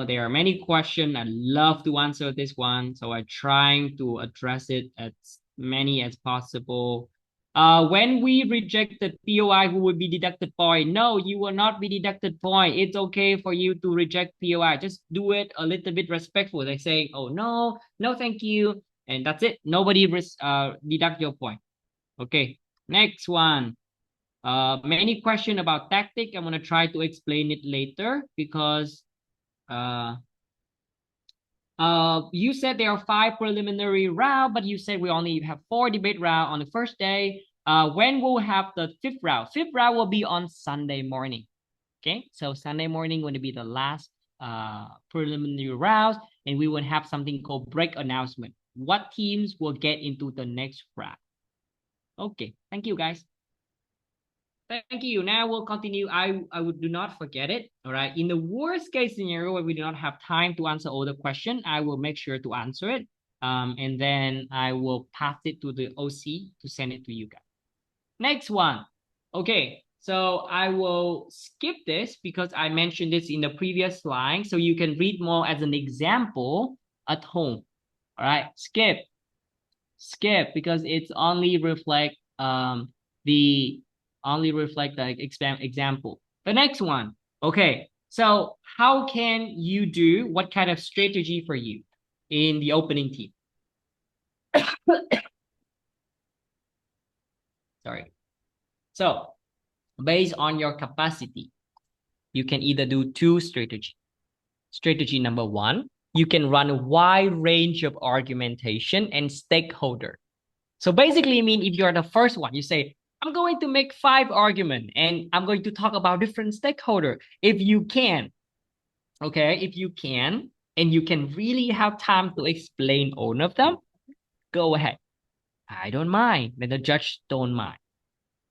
There are many questions. I love to answer this one, so I'm trying to address it as many as possible. When we reject the POI, who will be deducted point? No, you will not be deducted point. It's okay for you to reject POI. Just do it a little bit respectful. They say, oh no, no, thank you, and that's it. Nobody deduct your point. Okay, next one. Many question about tactic. I'm gonna try to explain it later because you said there are 5 preliminary round, but you said we only have 4 debate round on the first day. When we'll have the 5th round? 5th round will be on Sunday morning. Okay, so Sunday morning going to be the last preliminary rounds, and we will have something called break announcement. What teams will get into the next round? Okay, thank you guys. Thank you. Now we'll continue. I would do not forget it. All right. In the worst case scenario where we do not have time to answer all the question, I will make sure to answer it. And then I will pass it to the OC to send it to you guys. Next one. Okay. So I will skip this because I mentioned this in the previous slide. So you can read more as an example at home. All right. Skip because it's only reflect the example. The next one. Okay. So how can you do what kind of strategy for you in the opening team? Sorry. So based on your capacity, you can either do 2 strategies. Strategy number 1, you can run a wide range of argumentation and stakeholder. So basically, I mean, if you're the first one, you say, I'm going to make 5 arguments and I'm going to talk about different stakeholder. If you can, okay, if you can, and you can really have time to explain all of them, go ahead. I don't mind. Then the judge don't mind.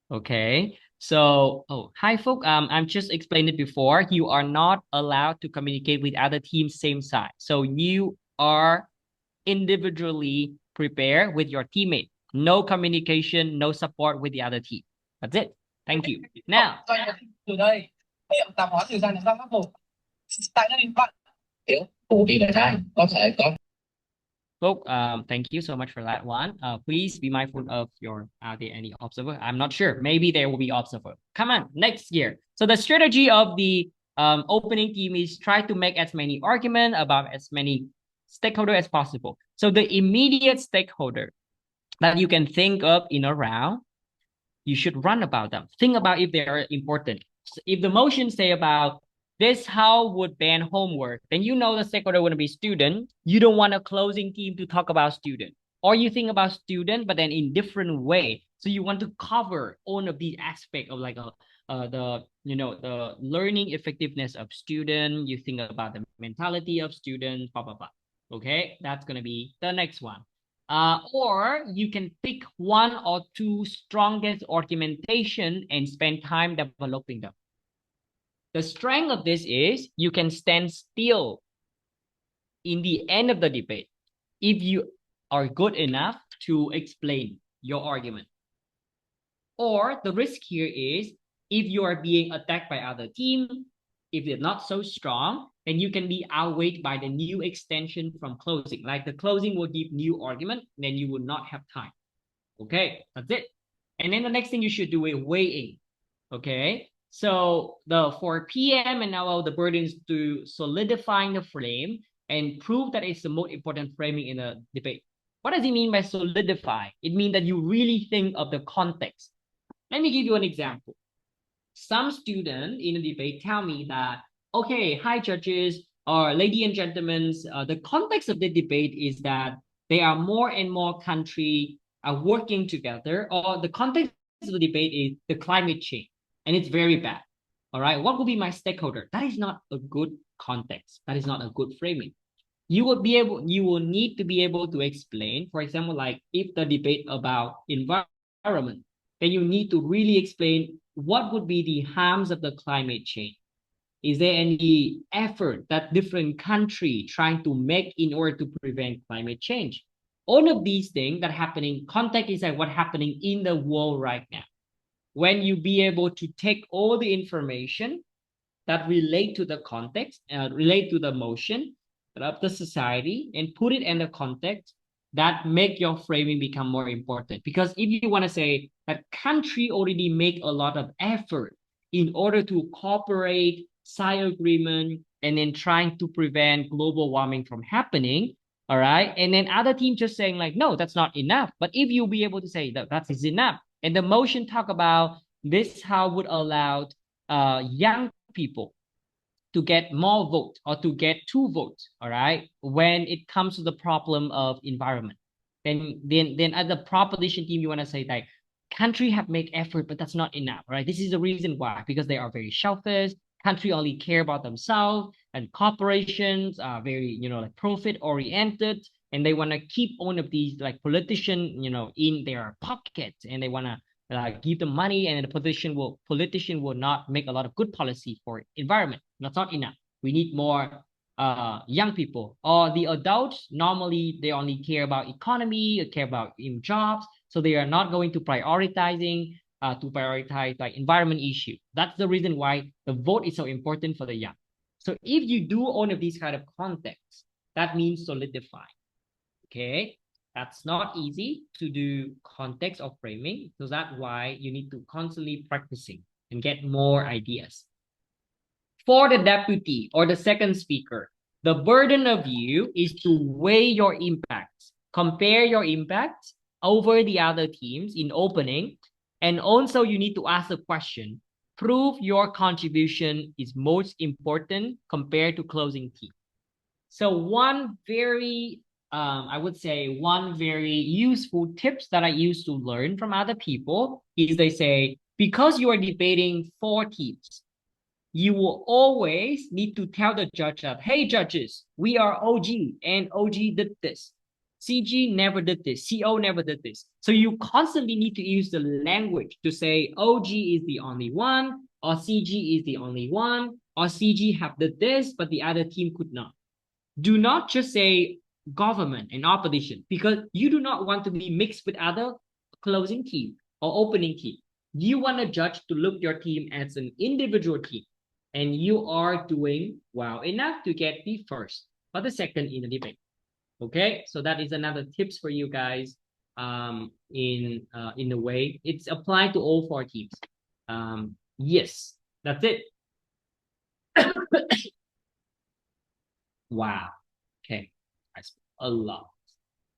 Okay. So, hi, folks. I'm just explained it before. You are not allowed to communicate with other teams same side. So you are individually prepare with your teammate. No communication, no support with the other team. That's it. Thank you. Now, từ đây tạm hoãn thời gian để ra pháp một tại đây bạn hiểu phụ vị đại thái có thể có. folks, thank you so much for that one. Please be mindful of your, are there any observer? I'm not sure. Maybe there will be observer. Come on, next year. So the strategy of the opening team is try to make as many arguments about as many stakeholder as possible. So the immediate stakeholder that you can think of in a round, you should run about them. Think about if they are important. So if the motion say about this how would ban homework, then you know the stakeholder would be student. You don't want a closing team to talk about student. or you think about student, but then in different way. So you want to cover all of these aspects of like the the learning effectiveness of student. You think about the mentality of student, blah blah blah. Okay, that's gonna be the next one. Or you can pick one or two strongest argumentation and spend time developing them. The strength of this is you can stand still in the end of the debate if you are good enough to explain your argument. Or the risk here is if you are being attacked by other team, if they're not so strong, then you can be outweighed by the new extension from closing. Like the closing will give new argument, then you will not have time. Okay, that's it. And then the next thing you should do is weighing. Okay, so for PM and LO, the burden is to solidifying the frame and prove that it's the most important framing in a debate. What does it mean by solidify? It means that you really think of the context. Let me give you an example. Some student in a debate tell me that, okay, hi judges or ladies and gentlemen, the context of the debate is that there are more and more countries are working together, or the context of the debate is the climate change, and it's very bad. All right, what would be my stakeholder? That is not a good context. That is not a good framing. You will need to be able to explain, for example, like if the debate about environment, then you need to really explain what would be the harms of the climate change. Is there any effort that different country trying to make in order to prevent climate change? All of these things that happening, context is like what happening in the world right now. When you be able to take all the information that relate to the context, relate to the motion of the society and put it in the context, that make your framing become more important. Because if you want to say that country already make a lot of effort in order to cooperate, sign agreement, and then trying to prevent global warming from happening, all right? And then other team just saying like, no, that's not enough. But if you be able to say that is enough, and the motion talk about this, how would allow young people to get more votes or to get 2 votes, all right, when it comes to the problem of environment, then as a proposition team, you want to say like country have made effort, but that's not enough, right? This is the reason why, because they are very selfish. Country only care about themselves, and corporations are very, like profit oriented, and they want to keep all of these like politician, in their pockets, and they want to give them money, and the politician will not make a lot of good policy for environment. That's not enough. We need more young people, or the adults. Normally, they only care about economy, care about jobs, so they are not going to prioritize like environment issue. That's the reason why the vote is so important for the young. So if you do all of these kind of contexts, that means solidify. Okay, that's not easy to do context of framing. So that's why you need to constantly practicing and get more ideas. For the deputy or the second speaker, the burden of you is to weigh your impacts, compare your impacts over the other teams in opening. And also you need to ask the question, prove your contribution is most important compared to closing team. So one very I would say one very useful tips that I used to learn from other people is they say, because you are debating 4 teams, you will always need to tell the judge that, hey, judges, we are OG and OG did this. CG never did this. CO never did this. So you constantly need to use the language to say OG is the only one, or CG is the only one, or CG have did this, but the other team could not. Do not just say government and opposition, because you do not want to be mixed with other closing team or opening team. You want a judge to look your team as an individual team, and you are doing well enough to get the first or the second in the debate. Okay, so that is another tips for you guys. In the way it's applied to all 4 teams. Yes, that's it. Wow. Okay, I spoke a lot.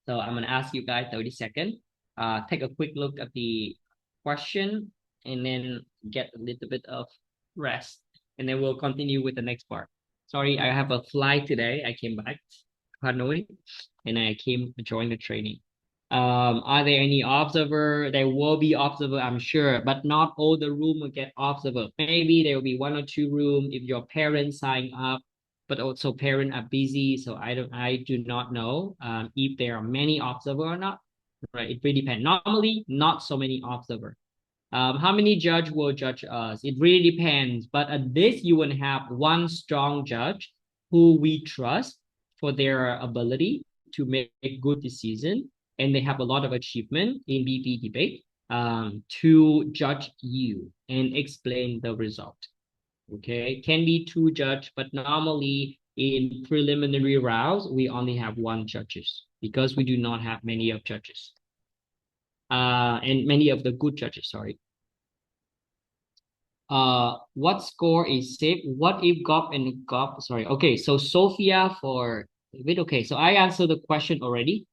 So I'm gonna ask you guys 30 seconds. Take a quick look at the question and then get a little bit of rest. And then we'll continue with the next part. Sorry, I have a flight today. I came back to Hanoi and I came to join the training. Are there any observer? There will be observer, I'm sure, but not all the room will get observer. Maybe there will be 1 or 2 room if your parents sign up, but also parents are busy. So I do not know if there are many observer or not. Right, it really depends. Normally, not so many observer. How many judge will judge us? It really depends. But at this, you will have one strong judge who we trust for their ability to make good decision, and they have a lot of achievement in BP debate to judge you and explain the result. Okay, can be 2 judge, but normally in preliminary rounds, we only have 1 judges because we do not have many of judges. And many of the good judges, sorry. What score is safe? What if GOP and GOP? Sorry. Okay, so Sophia for David. Okay, so I answered the question already.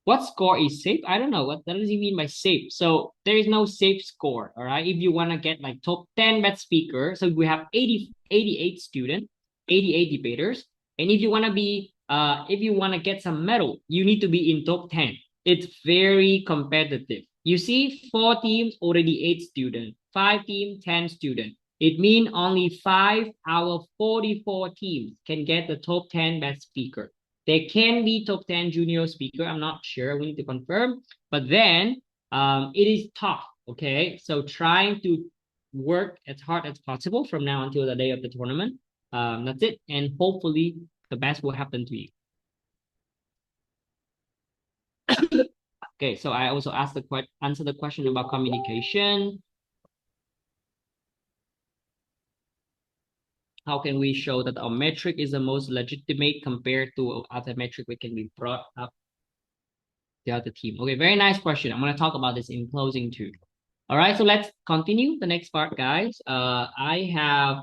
What score is safe? I don't know. What does it mean by safe? So there is no safe score. All right. If you want to get like top 10 best speaker, so we have 88 students, 88 debaters. And if you want to be if you want to get some medal, you need to be in top 10. It's very competitive. You see, 4 teams, already 8 students, 5 teams, 10 students. It means only 5 out of 44 teams can get the top 10 best speaker. There can be top 10 junior speaker. I'm not sure. We need to confirm. But then it is tough. Okay. So trying to work as hard as possible from now until the day of the tournament. That's it. And hopefully the best will happen to you. Okay, so I also answer the question about communication. How can we show that our metric is the most legitimate compared to other metric we can be brought up the other team? Okay, very nice question. I'm going to talk about this in closing too. All right, so let's continue the next part, guys. I have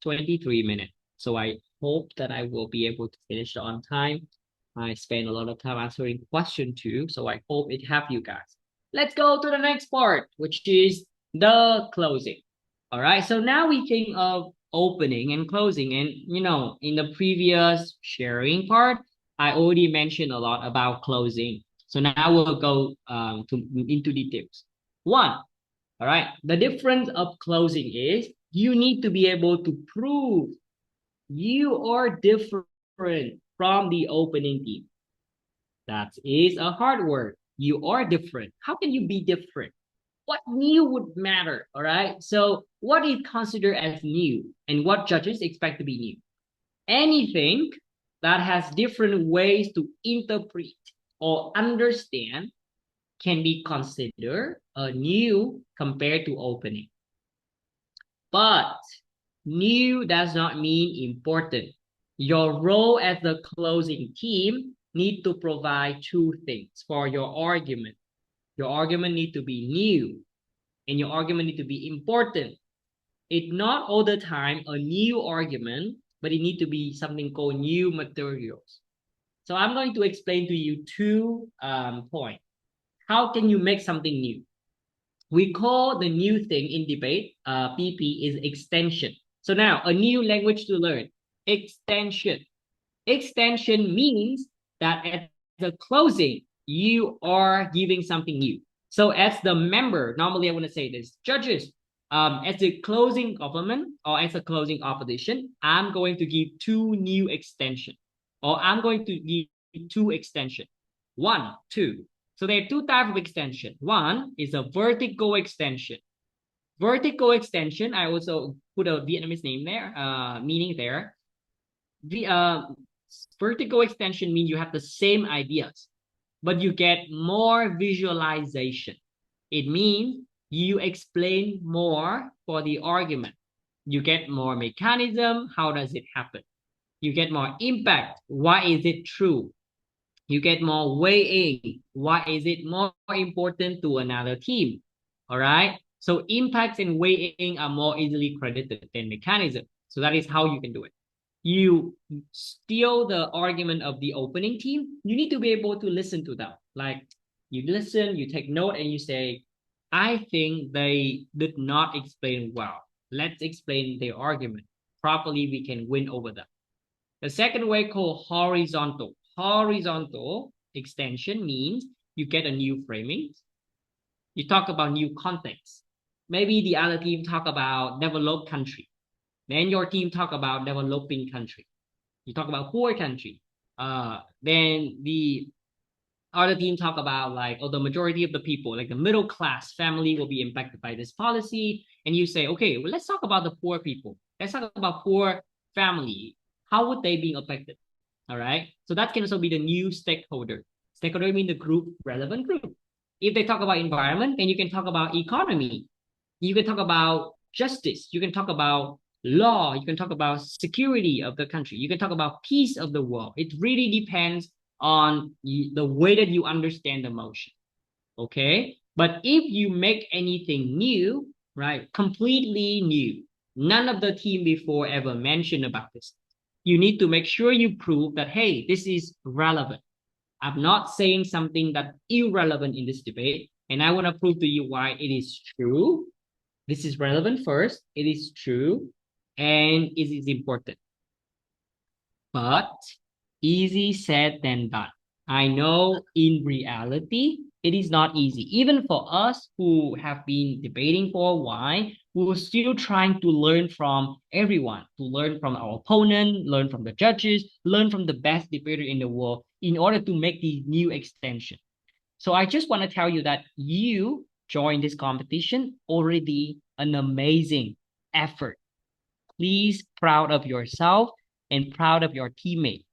23 minutes, so I hope that I will be able to finish on time. I spend a lot of time answering question too, so I hope it helped you guys. Let's go to the next part, which is the closing. All right, so now we think of opening and closing, and in the previous sharing part, I already mentioned a lot about closing. So now we'll go into details. 1, all right, the difference of closing is you need to be able to prove you are different from the opening team. That is a hard word. You are different. How can you be different? What new would matter? All right. So what is considered as new and what judges expect to be new? Anything that has different ways to interpret or understand can be considered a new compared to opening. But new does not mean important. Your role as the closing team need to provide 2 things for your argument. Your argument need to be new and your argument need to be important. It's not all the time a new argument, but it need to be something called new materials. So I'm going to explain to you 2 points. How can you make something new? We call the new thing in debate, PP is extension. So now a new language to learn, extension. Extension means that at the closing, you are giving something new. So as the member, normally I want to say this, judges, as the closing government or as a closing opposition, I'm going to give 2 new extension, or I'm going to give 2 extension. 1, 2. So there are 2 types of extension. 1 is a vertical extension. Vertical extension, I also put a Vietnamese name there, meaning there. The vertical extension means you have the same ideas, but you get more visualization. It means you explain more for the argument. You get more mechanism. How does it happen? You get more impact. Why is it true? You get more weighing. Why is it more important to another team? All right. So impacts and weighing are more easily credited than mechanism. So that is how you can do it. You steal the argument of the opening team. You need to be able to listen to them. Like you listen, you take note, and you say, I think they did not explain well. Let's explain their argument. Properly, we can win over them. The second way called horizontal. Horizontal extension means you get a new framing. You talk about new context. Maybe the other team talk about developed country. Then your team talk about developing country. You talk about poor country. Then the other team talk about like, oh, the majority of the people, like the middle class family will be impacted by this policy. And you say, okay, well, let's talk about the poor people. Let's talk about poor family. How would they be affected? All right. So that can also be the new stakeholder. Stakeholder mean the group, relevant group. If they talk about environment, then you can talk about economy. You can talk about justice. You can talk about law. You can talk about security of the country. You can talk about peace of the world. It really depends on the way that you understand the motion. Okay. But if you make anything new, right, completely new, none of the team before ever mentioned about this, you need to make sure you prove that, hey, this is relevant. I'm not saying something that's irrelevant in this debate, and I want to prove to you why it is true. This is relevant first, it is true, and it is important. But easy said than done. I know in reality, it is not easy. Even for us who have been debating for a while, we're still trying to learn from everyone, to learn from our opponent, learn from the judges, learn from the best debater in the world in order to make these new extensions. So I just want to tell you that you joined this competition already an amazing effort. Please proud of yourself and proud of your teammate.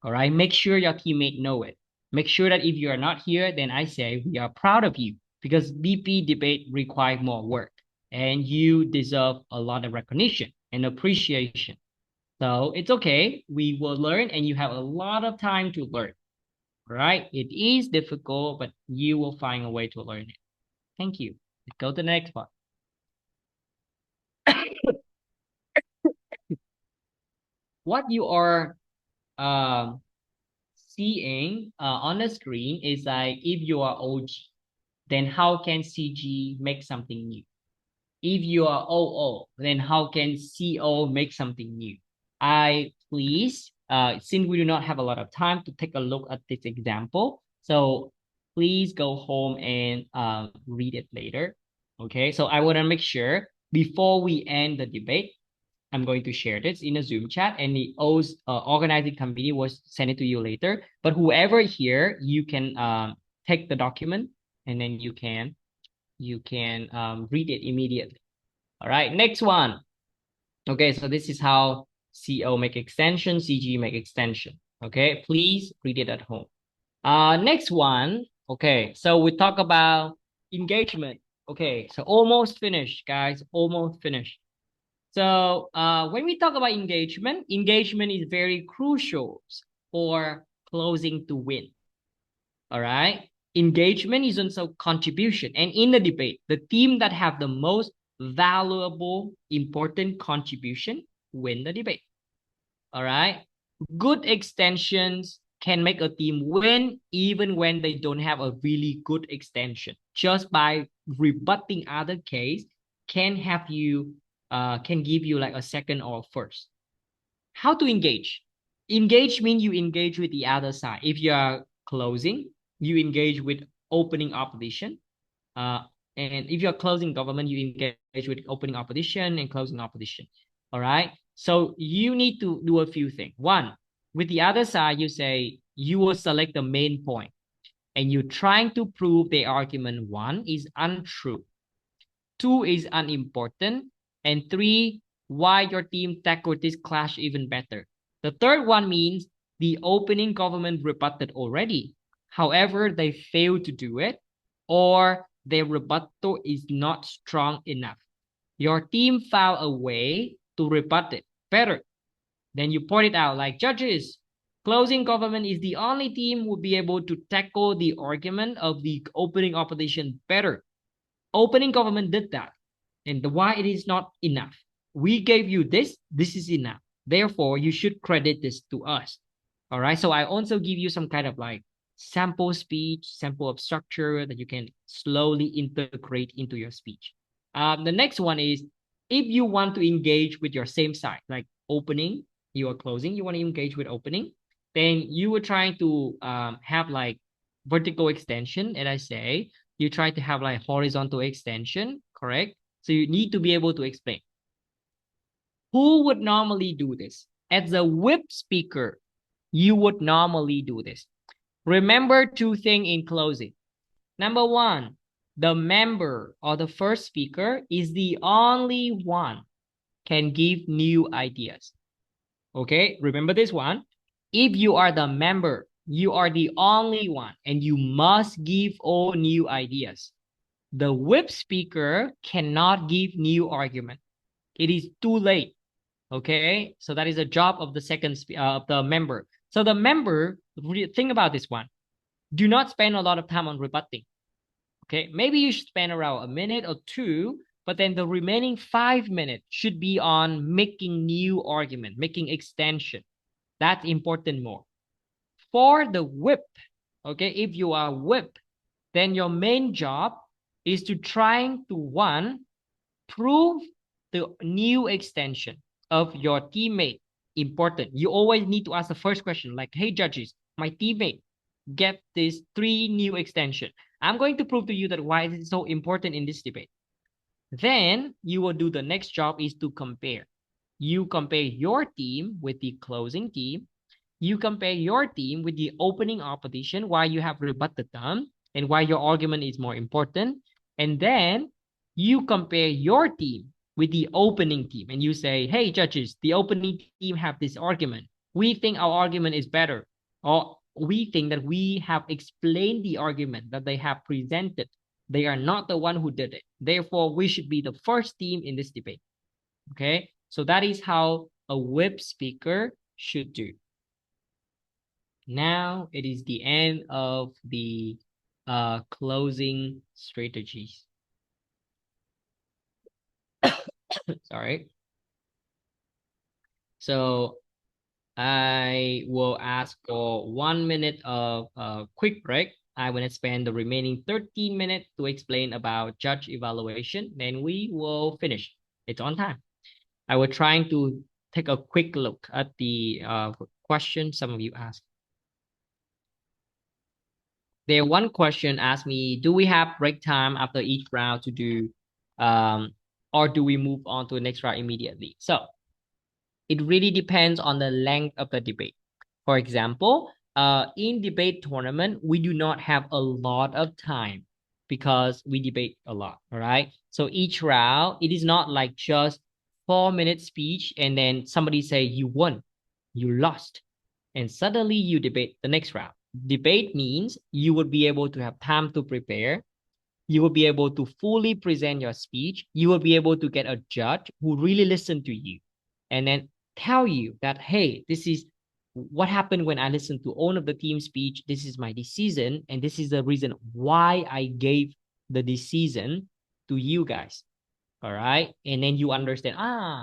All right. Make sure your teammate know it. Make sure that if you are not here, then I say we are proud of you because BP debate require more work and you deserve a lot of recognition and appreciation. So it's okay. We will learn and you have a lot of time to learn. Right? It is difficult, but you will find a way to learn it. Thank you. Let's go to the next part. What you are seeing on the screen is like if you are OG, then how can CG make something new? If you are OO, then how can CO make something new? Please, since we do not have a lot of time to take a look at this example, so please go home and read it later. Okay, so I want to make sure before we end the debate, I'm going to share this in a Zoom chat and the organizing committee will send it to you later. But whoever here, you can take the document and then you can read it immediately. All right, next one. Okay, so this is how CO make extension, CG make extension. Okay, please read it at home. Next one. Okay, so we talk about engagement. Okay, so almost finished, guys, almost finished. So when we talk about engagement, engagement is very crucial for closing to win. All right. Engagement is also contribution. And in the debate, the team that have the most valuable, important contribution win the debate. All right. Good extensions can make a team win even when they don't have a really good extension. Just by rebutting other case can have you can give you like a second or first. How to engage? Engage means you engage with the other side. If you are closing, you engage with opening opposition. And if you're closing government, you engage with opening opposition and closing opposition. All right. So you need to do a few things. One, with the other side, you say you will select the main point and you're trying to prove the argument one is untrue, two is unimportant, and three, why your team tackled this clash even better. The third one means the opening government rebutted already. However, they failed to do it, or their rebuttal is not strong enough. Your team found a way to rebut it better. Then you point it out like, judges, closing government is the only team who will be able to tackle the argument of the opening opposition better. Opening government did that. And why it is not enough. We gave you this is enough. Therefore, you should credit this to us. All right. So I also give you some kind of like sample speech, sample of structure that you can slowly integrate into your speech. The next one is if you want to engage with your same side, like opening, you are closing, you want to engage with opening, then you are trying to have like vertical extension, and I say you try to have like horizontal extension, correct? So you need to be able to explain. Who would normally do this? As a whip speaker, you would normally do this. Remember two things in closing. Number one, the member or the first speaker is the only one can give new ideas. Okay, remember this one. If you are the member, you are the only one and you must give all new ideas. The whip speaker cannot give new argument. It is too late. Okay, so that is a job of the the member. So the member, think about this one. Do not spend a lot of time on rebutting. Okay, maybe you should spend around a minute or two, but then the remaining 5 minutes should be on making new argument, making extension. That's important more. For the whip, okay, if you are whip, then your main job is to trying to one, prove the new extension of your teammate. Important. You always need to ask the first question, like, hey judges, my teammate get this 3 new extension. I'm going to prove to you that why it is so important in this debate. Then you will do the next job is to compare. You compare your team with the closing team. You compare your team with the opening opposition, why you have rebutted them, and why your argument is more important. And then you compare your team with the opening team, and you say, hey, judges, the opening team have this argument. We think our argument is better. Or we think that we have explained the argument that they have presented. They are not the one who did it. Therefore, we should be the first team in this debate. Okay, so that is how a whip speaker should do. Now it is the end of the closing strategies. Sorry. So I will ask for 1 minute of quick break. I will spend the remaining 13 minutes to explain about judge evaluation. Then we will finish. It's on time. I was trying to take a quick look at the question some of you asked. There one question asked me, do we have break time after each round to do, or do we move on to the next round immediately? So it really depends on the length of the debate. For example, in debate tournament, we do not have a lot of time because we debate a lot, all right? So each round, it is not like just 4-minute speech and then somebody say you won, you lost, and suddenly you debate the next round. Debate means you would be able to have time to prepare. You will be able to fully present your speech. You will be able to get a judge who really listen to you and then tell you that, hey, this is what happened when I listened to all of the team speech. This is my decision. And this is the reason why I gave the decision to you guys. All right. And then you understand,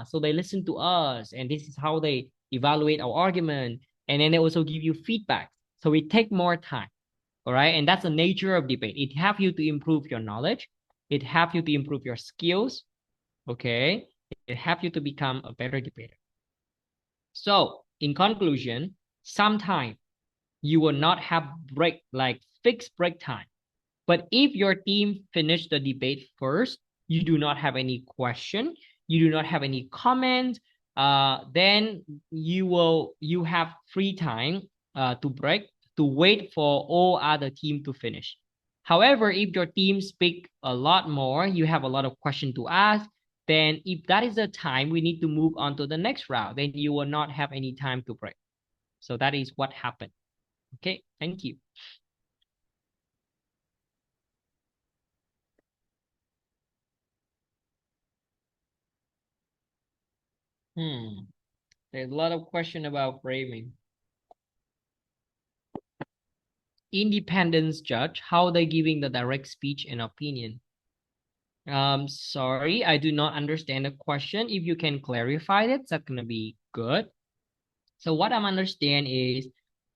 so they listen to us and this is how they evaluate our argument. And then they also give you feedback. So it take more time. All right. And that's the nature of debate. It helps you to improve your knowledge. It helps you to improve your skills. Okay. It helps you to become a better debater. So in conclusion, sometimes you will not have fixed break time. But if your team finished the debate first, you do not have any question, you do not have any comment, then you have free time to break, to wait for all other team to finish. However, if your team speak a lot more, you have a lot of question to ask, then if that is the time we need to move on to the next round, then you will not have any time to break. So that is what happened. Okay, thank you. There's a lot of question about framing. Independence judge, how they giving the direct speech and opinion? Sorry, I do not understand the question. If you can clarify it, that's gonna be good. So what I'm understand is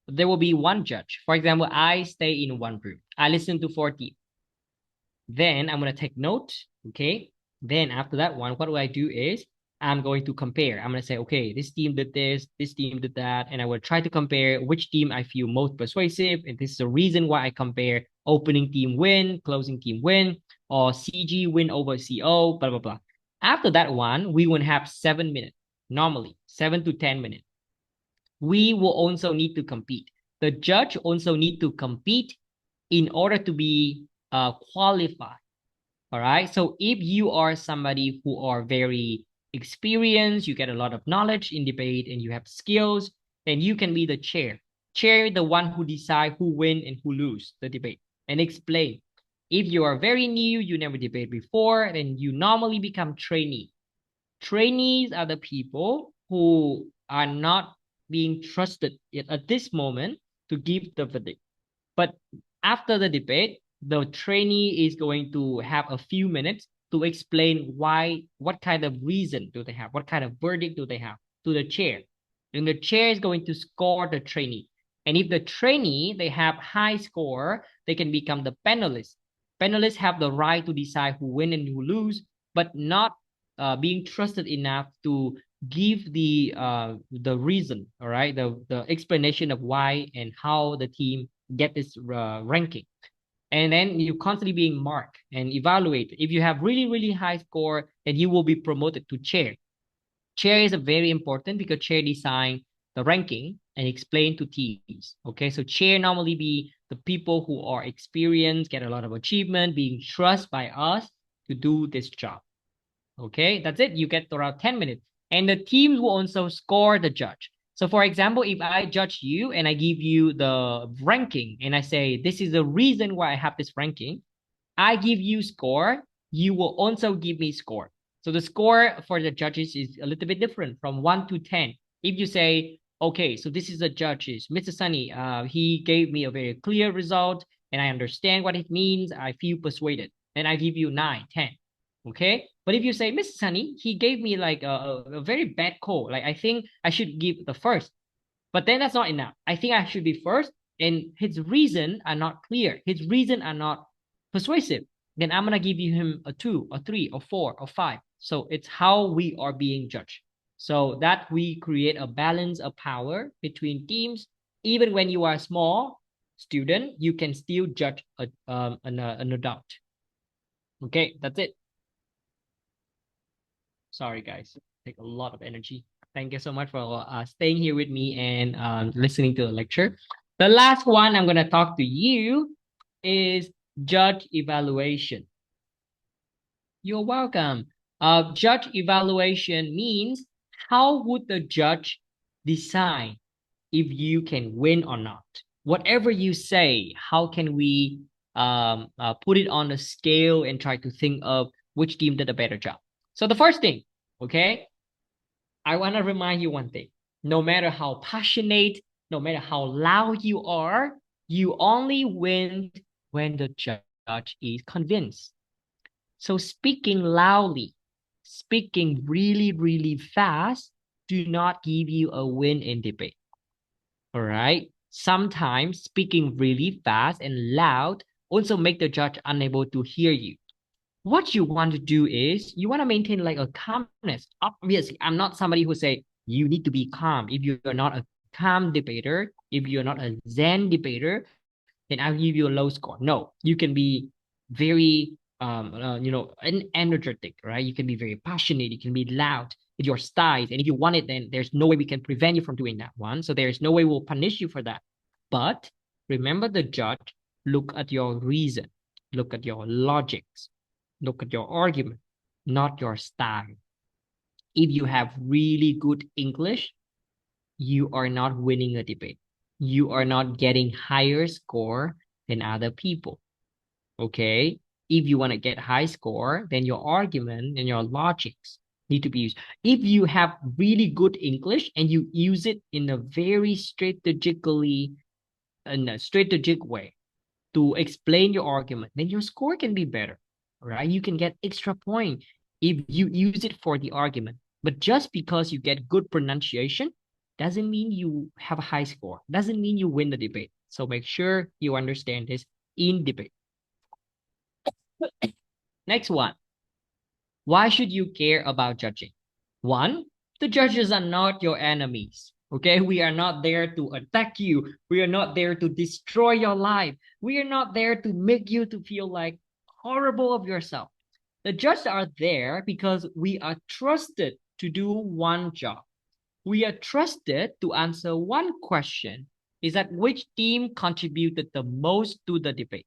there will be one judge. For example, I stay in one room. I listen to 40. Then I'm gonna take note. Okay. Then after that one, what do I do is I'm going to compare. I'm going to say, okay, this team did this team did that, and I will try to compare which team I feel most persuasive. And this is the reason why I compare opening team win, closing team win, or CG win over CO, blah, blah, blah. After that one, we will have 7 minutes, normally 7 to 10 minutes. We will also need to compete. The judge also need to compete in order to be qualified. All right. So if you are somebody who are very experienced, you get a lot of knowledge in debate and you have skills, then you can be the chair. Chair, the one who decide who win and who lose the debate and explain. If you are very new, you never debate before, then you normally become trainee. Trainees are the people who are not being trusted at this moment to give the verdict. But after the debate, the trainee is going to have a few minutes to explain why, what kind of reason do they have, what kind of verdict do they have to the chair. And the chair is going to score the trainee. And if the trainee, they have high score, they can become the panelists. Panelists have the right to decide who win and who lose, but not being trusted enough to give the reason, all right, the explanation of why and how the team get this ranking. And then you constantly being marked and evaluated. If you have really high score, then you will be promoted to chair. Chair is very important because chair design the ranking and explain to teams. Okay, so chair normally be the people who are experienced, get a lot of achievement, being trusted by us to do this job. Okay, that's it. You get around 10 minutes. And the teams will also score the judge. So for example, if I judge you and I give you the ranking and I say, this is the reason why I have this ranking, I give you score, you will also give me score. So the score for the judges is a little bit different from 1 to 10. If you say, okay, so this is the judges, Mr. Sunny, he gave me a very clear result and I understand what it means, I feel persuaded, and I give you 9, 10. Okay, but if you say, Mr. Sunny, he gave me like a very bad call, like I think I should give the first, but then that's not enough. I think I should be first, and his reason are not clear, his reason are not persuasive, then I'm gonna give you him a 2, a 3, or 4, or 5. So it's how we are being judged, so that we create a balance of power between teams. Even when you are a small student, you can still judge an adult. Okay, that's it. Sorry, guys. Take a lot of energy. Thank you so much for staying here with me and listening to the lecture. The last one I'm going to talk to you is judge evaluation. You're welcome. Judge evaluation means how would the judge decide if you can win or not? Whatever you say, how can we put it on a scale and try to think of which team did a better job? So the first thing, okay, I want to remind you one thing. No matter how passionate, no matter how loud you are, you only win when the judge is convinced. So speaking loudly, speaking really fast do not give you a win in debate. All right. Sometimes speaking really fast and loud also make the judge unable to hear you. What you want to do is you want to maintain like a calmness. Obviously, I'm not somebody who say you need to be calm. If you're not a calm debater, if you're not a Zen debater, then I'll give you a low score. No, you can be very energetic, right? You can be very passionate, you can be loud with your styles, and if you want it, then there's no way we can prevent you from doing that one. So there's no way we'll punish you for that. But remember, the judge look at your reason, look at your logics, look at your argument, not your style. If you have really good English, you are not winning a debate. You are not getting higher score than other people. Okay? If you want to get high score, then your argument and your logics need to be used. If you have really good English and you use it in a very strategic way to explain your argument, then your score can be better, right? You can get extra point if you use it for the argument. But just because you get good pronunciation doesn't mean you have a high score, doesn't mean you win the debate. So make sure you understand this in debate. Next one. Why should you care about judging? One, the judges are not your enemies. Okay, we are not there to attack you. We are not there to destroy your life. We are not there to make you to feel like horrible of yourself. The judges are there because we are trusted to do one job. We are trusted to answer one question, is that which team contributed the most to the debate.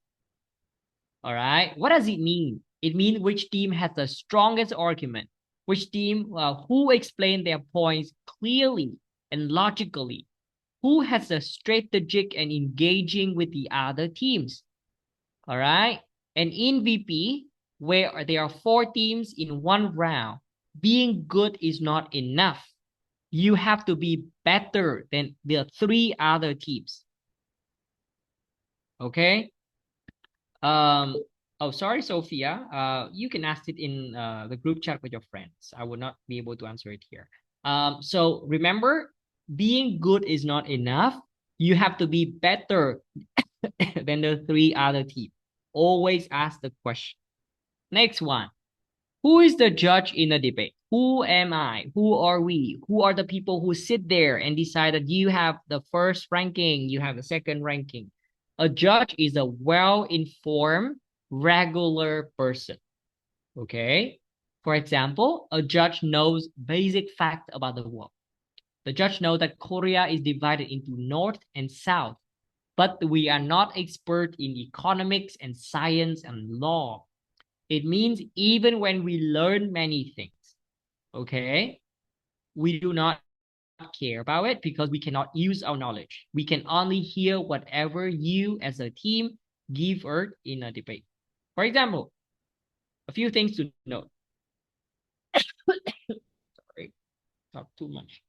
All right, what does it mean? It means which team has the strongest argument, which team who explained their points clearly and logically, who has a strategic and engaging with the other teams. All right, and in VP, where there are 4 teams in one round, being good is not enough. You have to be better than the 3 other teams. Okay. Oh, sorry, Sophia. You can ask it in the group chat with your friends. I will not be able to answer it here. So remember, being good is not enough. You have to be better than the 3 other teams. Always ask the question. Next one. Who is the judge in a debate? Who am I? Who are we? Who are the people who sit there and decide that you have the first ranking, you have the second ranking? A judge is a well-informed, regular person. Okay? For example, a judge knows basic facts about the world. The judge knows that Korea is divided into North and South, but we are not expert in economics and science and law. It means even when we learn many things, okay, we do not care about it because we cannot use our knowledge. We can only hear whatever you as a team give Earth in a debate. For example, a few things to note. Sorry, talk too much.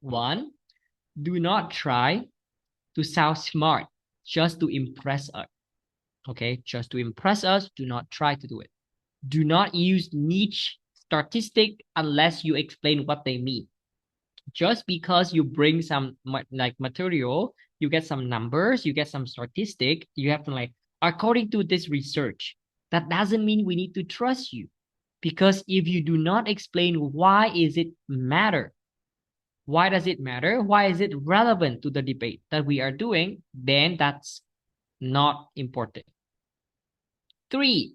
One, do not try to sound smart just to impress us. Okay, just to impress us, do not try to do it. Do not use niche statistic unless you explain what they mean. Just because you bring some like material, you get some numbers, you get some statistic, you have to like, according to this research, that doesn't mean we need to trust you. Because if you do not explain why is it matter, why does it matter, why is it relevant to the debate that we are doing, then that's not important. 3,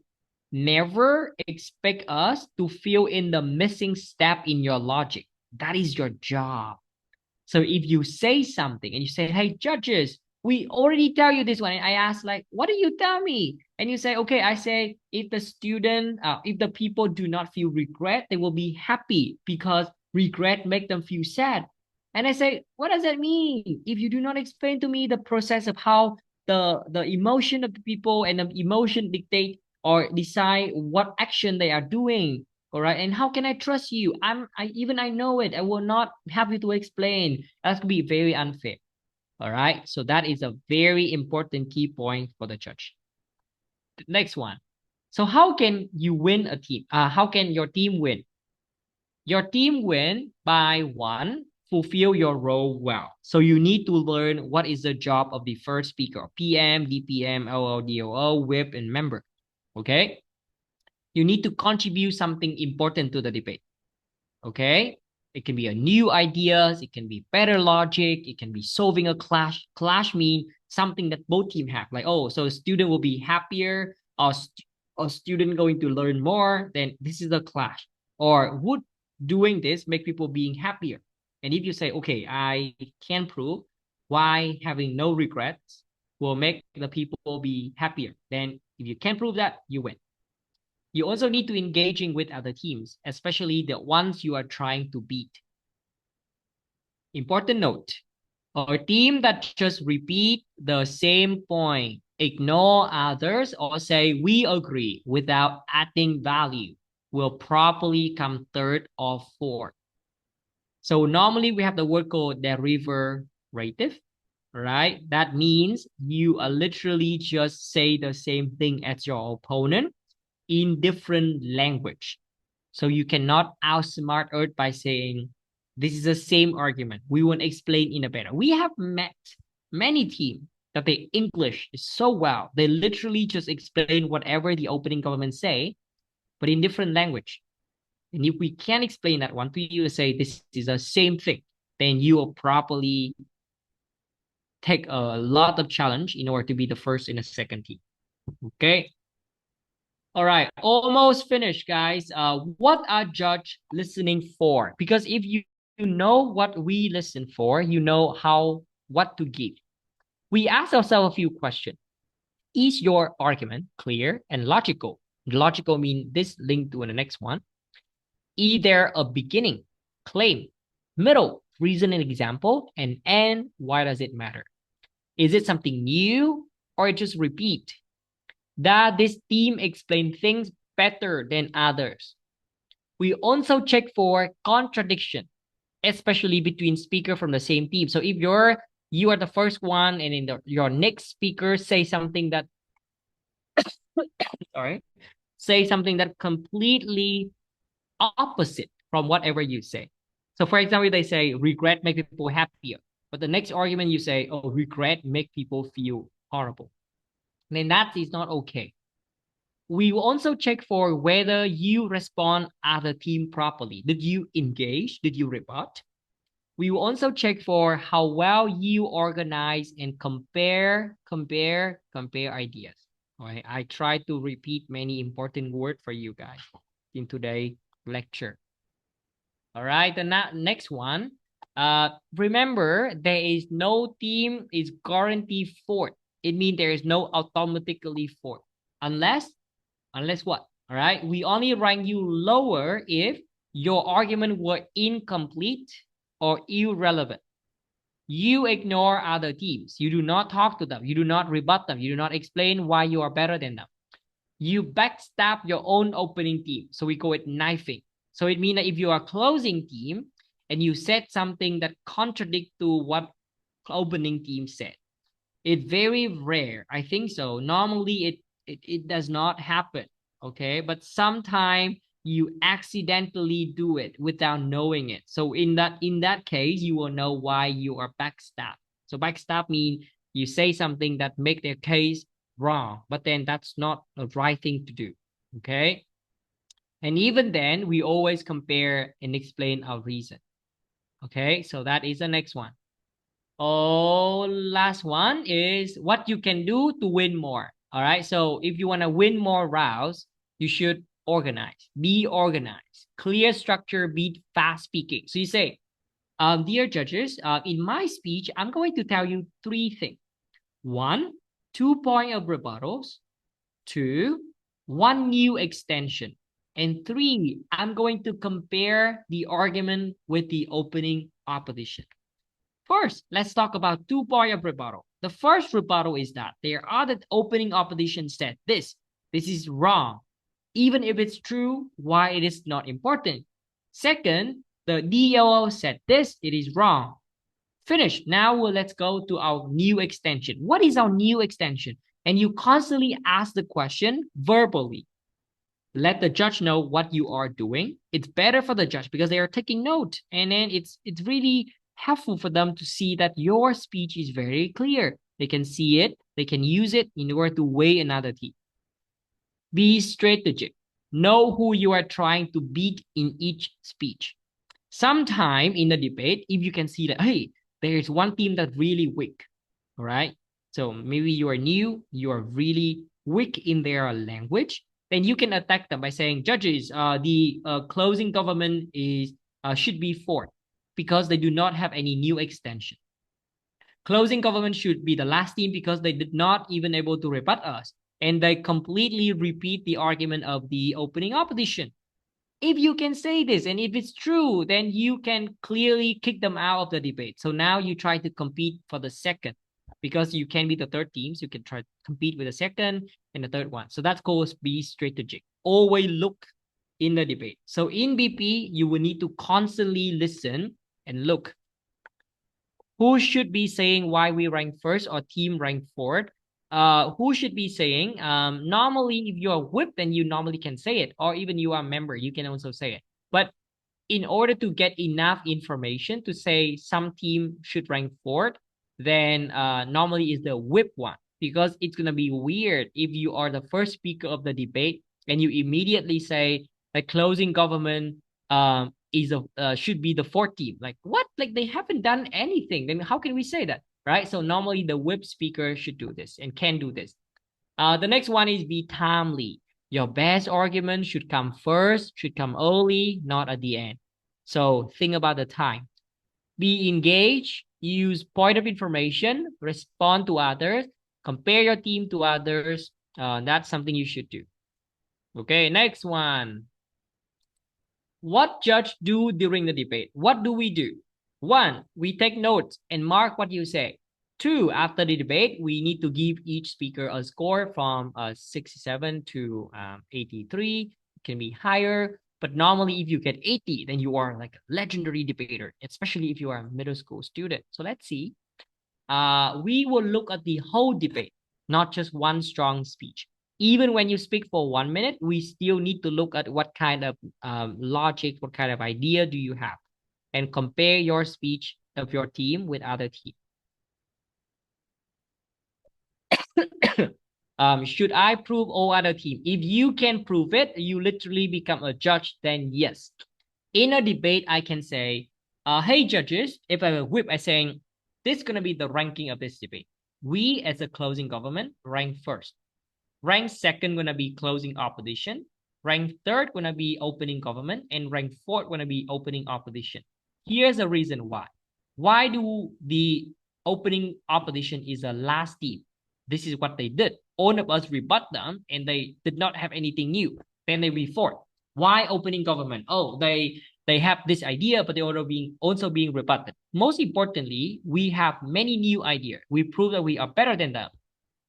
never expect us to fill in the missing step in your logic. That is your job. So if you say something and you say, hey, judges, we already tell you this one. And I ask like, what do you tell me? And you say, okay, I say, if the people do not feel regret, they will be happy because regret make them feel sad. And I say, what does that mean? If you do not explain to me the process of how the emotion of the people and the emotion dictate or decide what action they are doing, all right, and how can I trust you? I know it. I will not have you to explain. That could be very unfair. All right, so that is a very important key point for the judge. The next one. So how can you win a team? How can your team win? Your team win by 1, fulfill your role well. So you need to learn what is the job of the first speaker: PM, DPM, LO, DOO, whip, and member. Okay. You need to contribute something important to the debate. Okay. It can be a new ideas. It can be better logic. It can be solving a clash. Clash mean something that both team have. Like, oh, so a student will be happier, or a student going to learn more. Then this is the clash. Or would doing this make people being happier? And if you say, okay, I can prove why having no regrets will make the people be happier, then if you can prove that, you win. You also need to engaging with other teams, especially the ones you are trying to beat. Important note, a team that just repeat the same point, ignore others, or say we agree without adding value will probably come 3rd or 4th. So normally we have the word called derivative, right? That means you are literally just say the same thing as your opponent in different language. So you cannot outsmart Earth by saying, this is the same argument. We won't explain in a better. We have met many teams that they English is so well. They literally just explain whatever the opening government say, but in different language. And if we can't explain that one to you, say this is the same thing, then you will properly take a lot of challenge in order to be the first in the second team. Okay. All right, almost finished, guys. What are judge listening for? Because if you know what we listen for, you know what to give. We ask ourselves a few questions. Is your argument clear and logical? Logical means this linked to the next one. Either a beginning, claim, middle, reason and example, and end, why does it matter? Is it something new or it just repeat? Does this team explain things better than others? We also check for contradiction, especially between speakers from the same team. So if you are the first one and in your next speaker say something that say something that completely opposite from whatever you say. So for example, they say regret make people happier, but the next argument you say, oh, regret make people feel horrible. Then that is not okay. We will also check for whether you respond as a team properly. Did you engage? Did you rebut? We will also check for how well you organize and compare ideas. All right. I try to repeat many important words for you guys in today's lecture. All right. The next one. Remember, there is no team is guaranteed fourth. It means there is no automatically fourth. Unless what? All right. We only rank you lower if your argument were incomplete or irrelevant. You ignore other teams. You do not talk to them. You do not rebut them. You do not explain why you are better than them. You backstab your own opening team. So we call it knifing. So it means that if you are closing team and you said something that contradicts to what opening team said, it's very rare. I think so. Normally it does not happen. Okay. But sometimes you accidentally do it without knowing it. So in that case, you will know why you are backstab. So backstab means you say something that make their case wrong, but then that's not the right thing to do. Okay. And even then, we always compare and explain our reason. Okay. So that is the next one. Oh, last one is what you can do to win more. All right. So if you want to win more rounds, you should organize, be organized, clear structure, beat fast speaking. So you say, dear judges, in my speech, I'm going to tell you three things. One, 2 point of rebuttals. Two, one new extension. And three, I'm going to compare the argument with the opening opposition. First, let's talk about 2 point of rebuttal. The first rebuttal is that there are the opening opposition said this is wrong. Even if it's true, why it is not important. Second, the DLO said this, it is wrong. Finished. Now let's go to our new extension. What is our new extension? And you constantly ask the question verbally. Let the judge know what you are doing. It's better for the judge because they are taking note. And then it's really helpful for them to see that your speech is very clear. They can see it. They can use it in order to weigh another team. Be strategic. Know who you are trying to beat in each speech. Sometime in the debate, if you can see that, hey, there's one team that's really weak, all right? So maybe you are new, you are really weak in their language, then you can attack them by saying, judges, the closing government should be fourth because they do not have any new extension. Closing government should be the last team because they did not even able to rebut us. And they completely repeat the argument of the opening opposition. If you can say this and if it's true, then you can clearly kick them out of the debate. So now you try to compete for the second because you can be the third team. So you can try to compete with the second and the third one. So that's called be strategic. Always look in the debate. So in BP, you will need to constantly listen and look. Who should be saying why we rank first or team rank fourth? Who should be saying, normally if you're whipped, then you normally can say it, or even you are a member, you can also say it. But in order to get enough information to say some team should rank fourth, then normally is the whip one, because it's going to be weird if you are the first speaker of the debate and you immediately say the closing government should be the fourth team. Like what? Like they haven't done anything. Then how can we say that? Right? So normally the whip speaker should do this and can do this. The next one is be timely. Your best argument should come first, should come early, not at the end. So think about the time. Be engaged, use point of information, respond to others, compare your team to others. That's something you should do. Okay, next one. What judge do during the debate? What do we do? One, we take notes and mark what you say. Two, after the debate, we need to give each speaker a score from 67 to 83. It can be higher, but normally if you get 80, then you are like a legendary debater, especially if you are a middle school student. So let's see. We will look at the whole debate, not just one strong speech. Even when you speak for 1 minute, we still need to look at what kind of logic, what kind of idea do you have, and compare your speech of your team with other team. Should I prove all other team? If you can prove it, you literally become a judge, then yes. In a debate, I can say, hey judges, if I have a whip, I saying, this is going to be the ranking of this debate. We as a closing government rank first. Rank second going to be closing opposition. Rank third going to be opening government. And rank fourth going to be opening opposition. Here's a reason why. Why do the opening opposition is the last team? This is what they did. All of us rebut them and they did not have anything new. Then they reform. Why opening government? Oh, they have this idea, but they also being rebutted. Most importantly, we have many new ideas. We prove that we are better than them.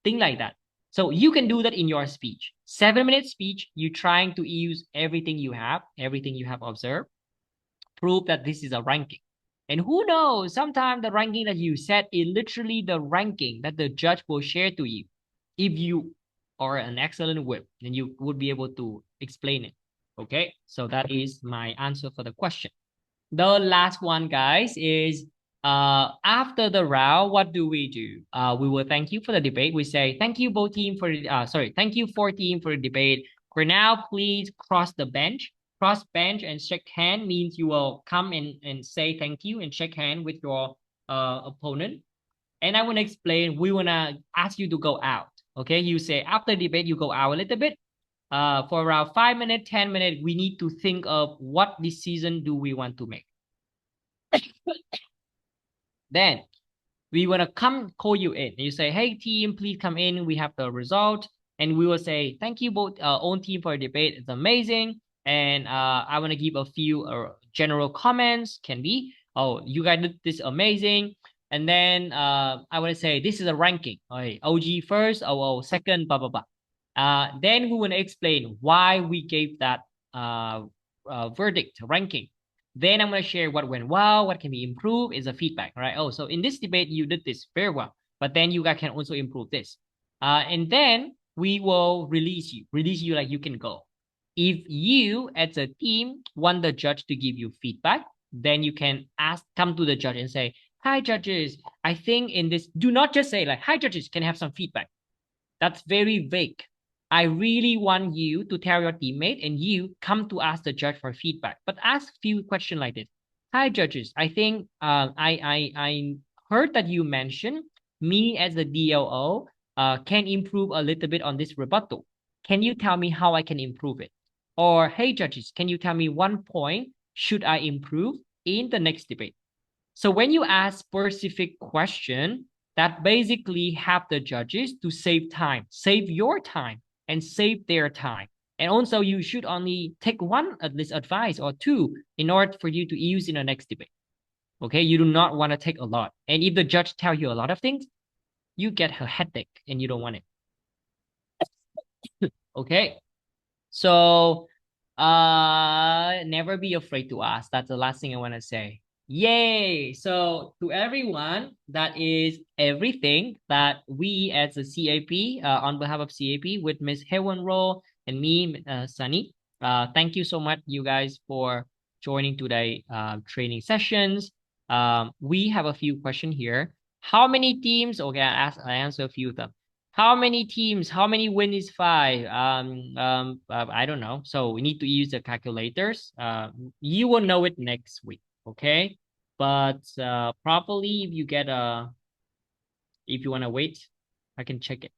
Things like that. So you can do that in your speech. 7-minute speech, you trying to use everything you have observed, prove that this is a ranking. And who knows, sometimes the ranking that you set is literally the ranking that the judge will share to you. If you are an excellent whip, then you would be able to explain it. Okay, so that is my answer for the question. The last one, guys, is after the round, what do? We will thank you for the debate. We say thank you both team for thank you for team for the debate. For now, please cross the bench. Cross bench and shake hand means you will come and say thank you and shake hand with your opponent. And I want to explain, we want to ask you to go out. Okay, you say after debate, you go out a little bit. For around 5 minutes, 10 minutes, we need to think of what decision do we want to make. Then we want to call you in. You say, hey team, please come in. We have the result. And we will say, thank you both own team for the debate. It's amazing. And I want to give a few general comments. Can be, oh, you guys did this amazing. And then I want to say, this is a ranking. Okay, OG first, OO second, blah, blah, blah. Then we want to explain why we gave that verdict ranking. Then I'm going to share what went well, what can be improved is a feedback, right? Oh, so in this debate, you did this very well, but then you guys can also improve this. And then we will release you like you can go. If you as a team want the judge to give you feedback, then you can come to the judge and say, hi judges, I think in this, do not just say like, hi judges, can I have some feedback? That's very vague. I really want you to tell your teammate and you come to ask the judge for feedback, but ask few questions like this. Hi judges, I think I heard that you mentioned me as the DLO can improve a little bit on this rebuttal. Can you tell me how I can improve it? Or hey judges, can you tell me one point should I improve in the next debate? So when you ask specific question, that basically have the judges to save time, save your time and save their time. And also you should only take one at least advice or two in order for you to use in the next debate. Okay, you do not want to take a lot. And if the judge tell you a lot of things, you get a headache and you don't want it. Okay, so never be afraid to ask. That's the last thing I want to say. Yay! So to everyone, that is everything that we as a CAP, on behalf of CAP with Ms. Hewan Ro and me, Sunny, thank you so much, you guys, for joining today training sessions. We have a few questions here. How many teams? Okay, I answer a few of them. How many teams? How many win is 5? I don't know. So we need to use the calculators. You will know it next week, okay? But probably if you get if you want to wait, I can check it.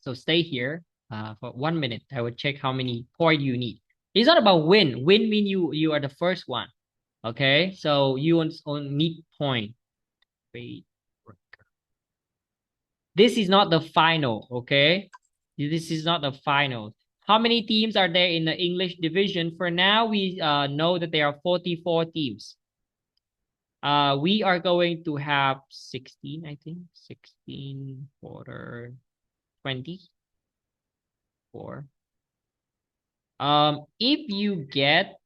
So stay here for 1 minute. I will check how many point you need. It's not about win. Win mean you are the first one. Okay, so you on need point. Wait. This is not the final, okay? This is not the final. How many teams are there in the English division? For now, we know that there are 44 teams. We are going to have 16, I think. 16 quarter 24. If you get,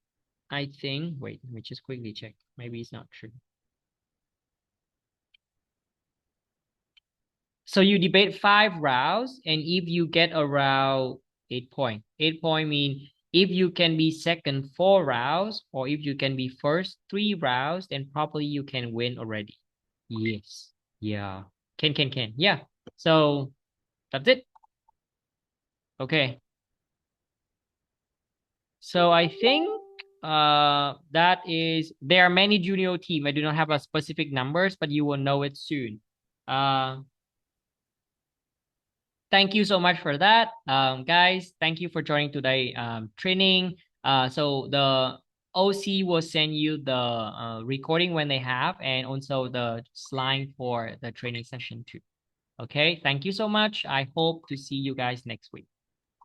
I think, wait, let me just quickly check. Maybe it's not true. So you debate 5 rounds, and if you get around 8 point, 8 point mean if you can be second 4 rounds, or if you can be first 3 rounds, then probably you can win already. Yes. Yeah. Can. Yeah. So that's it. Okay. So I think that is, there are many junior team. I do not have a specific numbers, but you will know it soon. Thank you so much for that. Guys, thank you for joining today training. So the OC will send you the recording when they have, and also the slide for the training session too. Okay, thank you so much. I hope to see you guys next week.